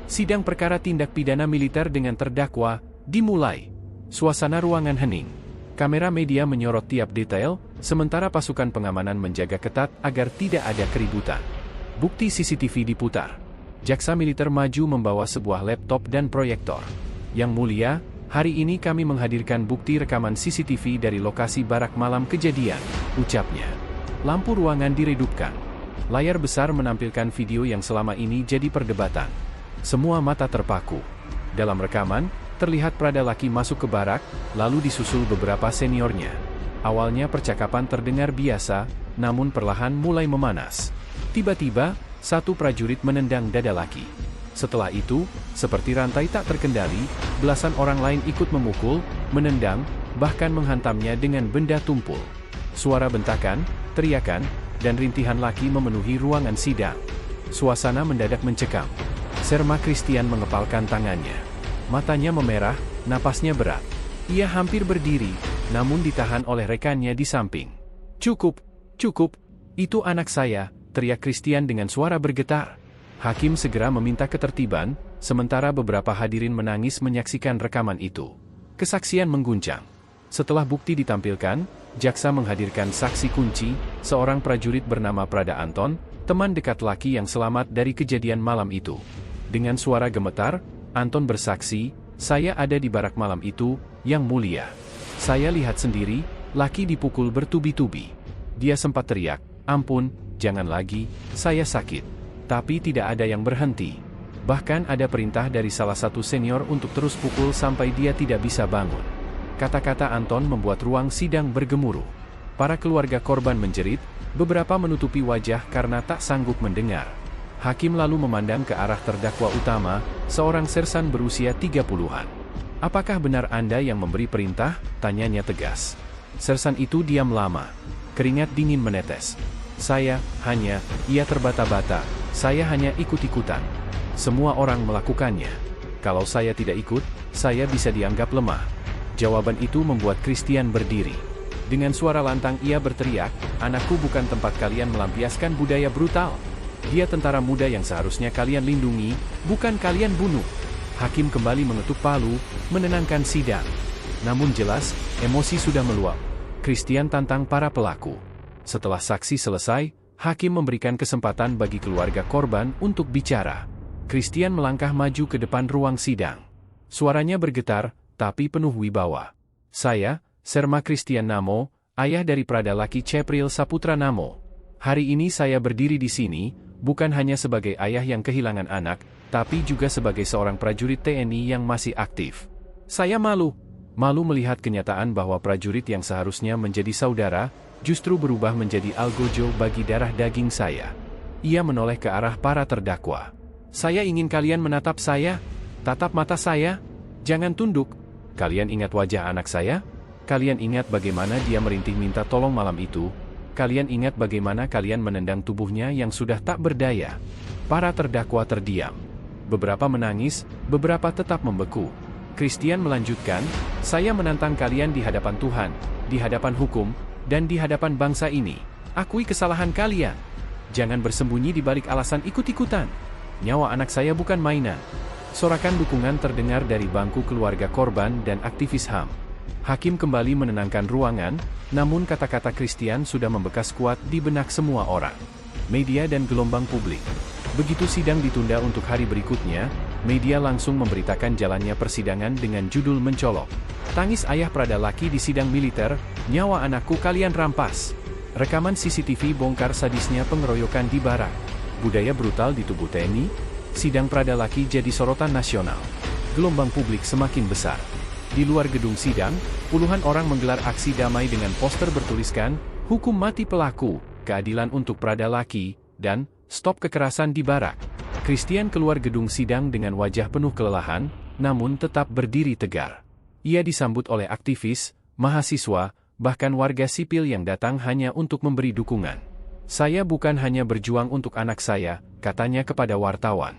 Sidang perkara tindak pidana militer dengan terdakwa dimulai. Suasana ruangan hening. Kamera media menyorot tiap detail, sementara pasukan pengamanan menjaga ketat agar tidak ada keributan. Bukti CCTV diputar. Jaksa militer maju membawa sebuah laptop dan proyektor. Yang mulia, hari ini kami menghadirkan bukti rekaman CCTV dari lokasi barak malam kejadian, ucapnya. Lampu ruangan diredupkan. Layar besar menampilkan video yang selama ini jadi perdebatan. Semua mata terpaku. Dalam rekaman, terlihat Prada Laki masuk ke barak, lalu disusul beberapa seniornya. Awalnya percakapan terdengar biasa, namun perlahan mulai memanas. Tiba-tiba, satu prajurit menendang dada Laki. Setelah itu, seperti rantai tak terkendali, belasan orang lain ikut memukul, menendang, bahkan menghantamnya dengan benda tumpul. Suara bentakan, teriakan, dan rintihan Laki memenuhi ruangan sidang. Suasana mendadak mencekam. Sherma Christian mengepalkan tangannya. Matanya memerah, napasnya berat. Ia hampir berdiri, namun ditahan oleh rekannya di samping. "Cukup, cukup, itu anak saya," teriak Christian dengan suara bergetar. Hakim segera meminta ketertiban, sementara beberapa hadirin menangis menyaksikan rekaman itu. Kesaksian mengguncang. Setelah bukti ditampilkan, jaksa menghadirkan saksi kunci, seorang prajurit bernama Prada Anton, teman dekat Laki yang selamat dari kejadian malam itu. Dengan suara gemetar, Anton bersaksi, "Saya ada di barak malam itu, Yang Mulia. Saya lihat sendiri, Laki dipukul bertubi-tubi. Dia sempat teriak, 'Ampun, jangan lagi, saya sakit.' Tapi tidak ada yang berhenti. Bahkan ada perintah dari salah satu senior untuk terus pukul sampai dia tidak bisa bangun. Kata-kata Anton membuat ruang sidang bergemuruh. Para keluarga korban menjerit, beberapa menutupi wajah karena tak sanggup mendengar. Hakim lalu memandang ke arah terdakwa utama, seorang sersan berusia 30-an. "Apakah benar Anda yang memberi perintah?" tanyanya tegas. Sersan itu diam lama. Keringat dingin menetes. Ia terbata-bata, "Saya hanya ikut-ikutan. Semua orang melakukannya. Kalau saya tidak ikut, saya bisa dianggap lemah." Jawaban itu membuat Christian berdiri. Dengan suara lantang ia berteriak, "Anakku bukan tempat kalian melampiaskan budaya brutal. Dia tentara muda yang seharusnya kalian lindungi, bukan kalian bunuh." Hakim kembali mengetuk palu, menenangkan sidang. Namun jelas, emosi sudah meluap. Christian tantang para pelaku. Setelah saksi selesai, hakim memberikan kesempatan bagi keluarga korban untuk bicara. Christian melangkah maju ke depan ruang sidang. Suaranya bergetar, tapi penuh wibawa. "Saya, Serma Christian Namo, ayah dari Pradalaki Cepril Saputra Namo. Hari ini saya berdiri di sini, bukan hanya sebagai ayah yang kehilangan anak, tapi juga sebagai seorang prajurit TNI yang masih aktif. Saya malu melihat kenyataan bahwa prajurit yang seharusnya menjadi saudara, justru berubah menjadi algojo bagi darah daging saya." Ia menoleh ke arah para terdakwa. "Saya ingin kalian menatap saya, tatap mata saya, jangan tunduk. Kalian ingat wajah anak saya? Kalian ingat bagaimana dia merintih minta tolong malam itu? Kalian ingat bagaimana kalian menendang tubuhnya yang sudah tak berdaya?" Para terdakwa terdiam. Beberapa menangis, beberapa tetap membeku. Christian melanjutkan, "Saya menantang kalian di hadapan Tuhan, di hadapan hukum, dan di hadapan bangsa ini. Akui kesalahan kalian. Jangan bersembunyi di balik alasan ikut-ikutan. Nyawa anak saya bukan mainan." Sorakan dukungan terdengar dari bangku keluarga korban dan aktivis HAM. Hakim kembali menenangkan ruangan, namun kata-kata Christian sudah membekas kuat di benak semua orang. Media dan gelombang publik. Begitu sidang ditunda untuk hari berikutnya, media langsung memberitakan jalannya persidangan dengan judul mencolok. "Tangis ayah Pradalaki di sidang militer, nyawa anakku kalian rampas." Rekaman CCTV bongkar sadisnya pengeroyokan di barak. Budaya brutal di tubuh TNI. Sidang Pradalaki jadi sorotan nasional. Gelombang publik semakin besar. Di luar gedung sidang, puluhan orang menggelar aksi damai dengan poster bertuliskan, "Hukum mati pelaku, keadilan untuk Pradalaki," dan "Stop kekerasan di barak." Christian keluar gedung sidang dengan wajah penuh kelelahan, namun tetap berdiri tegar. Ia disambut oleh aktivis, mahasiswa, bahkan warga sipil yang datang hanya untuk memberi dukungan. "Saya bukan hanya berjuang untuk anak saya," katanya kepada wartawan.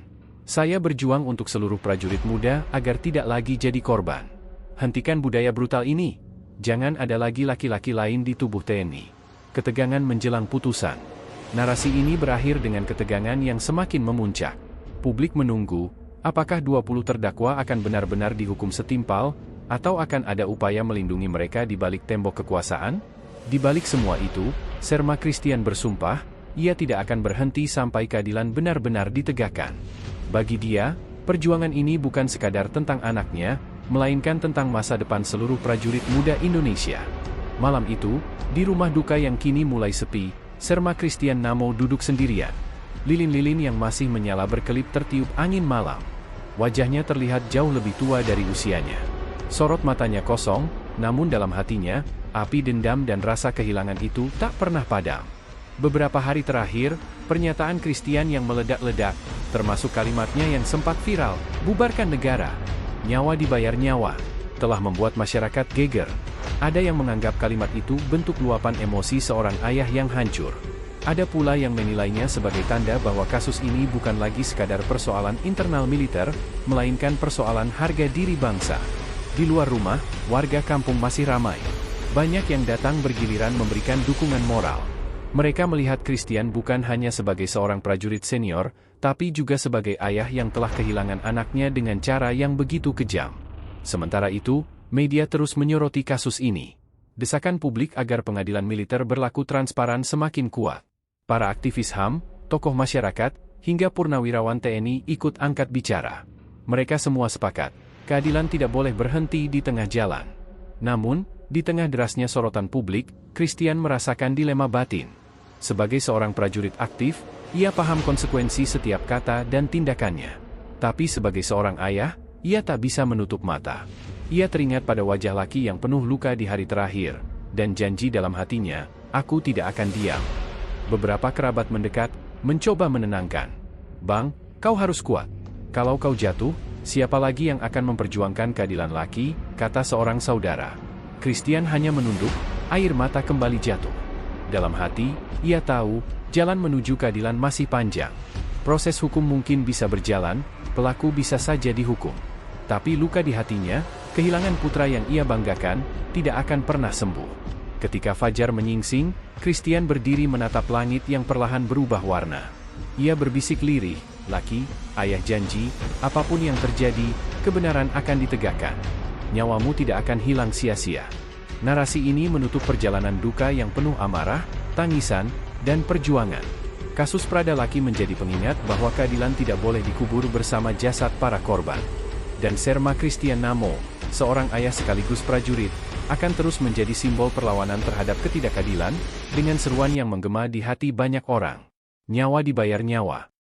"Saya berjuang untuk seluruh prajurit muda agar tidak lagi jadi korban. Hentikan budaya brutal ini. Jangan ada lagi laki-laki lain di tubuh TNI." Ketegangan menjelang putusan. Narasi ini berakhir dengan ketegangan yang semakin memuncak. Publik menunggu, apakah 20 terdakwa akan benar-benar dihukum setimpal, atau akan ada upaya melindungi mereka di balik tembok kekuasaan? Di balik semua itu, Serma Christian bersumpah, ia tidak akan berhenti sampai keadilan benar-benar ditegakkan. Bagi dia, perjuangan ini bukan sekadar tentang anaknya, melainkan tentang masa depan seluruh prajurit muda Indonesia. Malam itu, di rumah duka yang kini mulai sepi, Serma Christian Namo duduk sendirian. Lilin-lilin yang masih menyala berkelip tertiup angin malam. Wajahnya terlihat jauh lebih tua dari usianya. Sorot matanya kosong, namun dalam hatinya, api dendam dan rasa kehilangan itu tak pernah padam. Beberapa hari terakhir, pernyataan Christian yang meledak-ledak, termasuk kalimatnya yang sempat viral, "Bubarkan negara, nyawa dibayar nyawa," telah membuat masyarakat geger. Ada yang menganggap kalimat itu bentuk luapan emosi seorang ayah yang hancur. Ada pula yang menilainya sebagai tanda bahwa kasus ini bukan lagi sekadar persoalan internal militer, melainkan persoalan harga diri bangsa. Di luar rumah, warga kampung masih ramai. Banyak yang datang bergiliran memberikan dukungan moral. Mereka melihat Christian bukan hanya sebagai seorang prajurit senior, tapi juga sebagai ayah yang telah kehilangan anaknya dengan cara yang begitu kejam. Sementara itu, media terus menyoroti kasus ini. Desakan publik agar pengadilan militer berlaku transparan semakin kuat. Para aktivis HAM, tokoh masyarakat, hingga purnawirawan TNI ikut angkat bicara. Mereka semua sepakat, keadilan tidak boleh berhenti di tengah jalan. Namun, di tengah derasnya sorotan publik, Christian merasakan dilema batin. Sebagai seorang prajurit aktif, ia paham konsekuensi setiap kata dan tindakannya. Tapi sebagai seorang ayah, ia tak bisa menutup mata. Ia teringat pada wajah laki yang penuh luka di hari terakhir, dan janji dalam hatinya, aku tidak akan diam. Beberapa kerabat mendekat, mencoba menenangkan. Bang, kau harus kuat. Kalau kau jatuh, siapa lagi yang akan memperjuangkan keadilan laki, kata seorang saudara. Christian hanya menunduk, air mata kembali jatuh. Dalam hati, ia tahu, jalan menuju keadilan masih panjang. Proses hukum mungkin bisa berjalan, pelaku bisa saja dihukum. Tapi luka di hatinya, kehilangan putra yang ia banggakan, tidak akan pernah sembuh. Ketika fajar menyingsing, Christian berdiri menatap langit yang perlahan berubah warna. Ia berbisik lirih, laki, ayah janji, apapun yang terjadi, kebenaran akan ditegakkan. Nyawamu tidak akan hilang sia-sia. Narasi ini menutup perjalanan duka yang penuh amarah, tangisan, dan perjuangan. Kasus Prada Laki menjadi pengingat bahwa keadilan tidak boleh dikubur bersama jasad para korban. Dan Serma Christian Namo, seorang ayah sekaligus prajurit, akan terus menjadi simbol perlawanan terhadap ketidakadilan, dengan seruan yang menggema di hati banyak orang. Nyawa dibayar nyawa.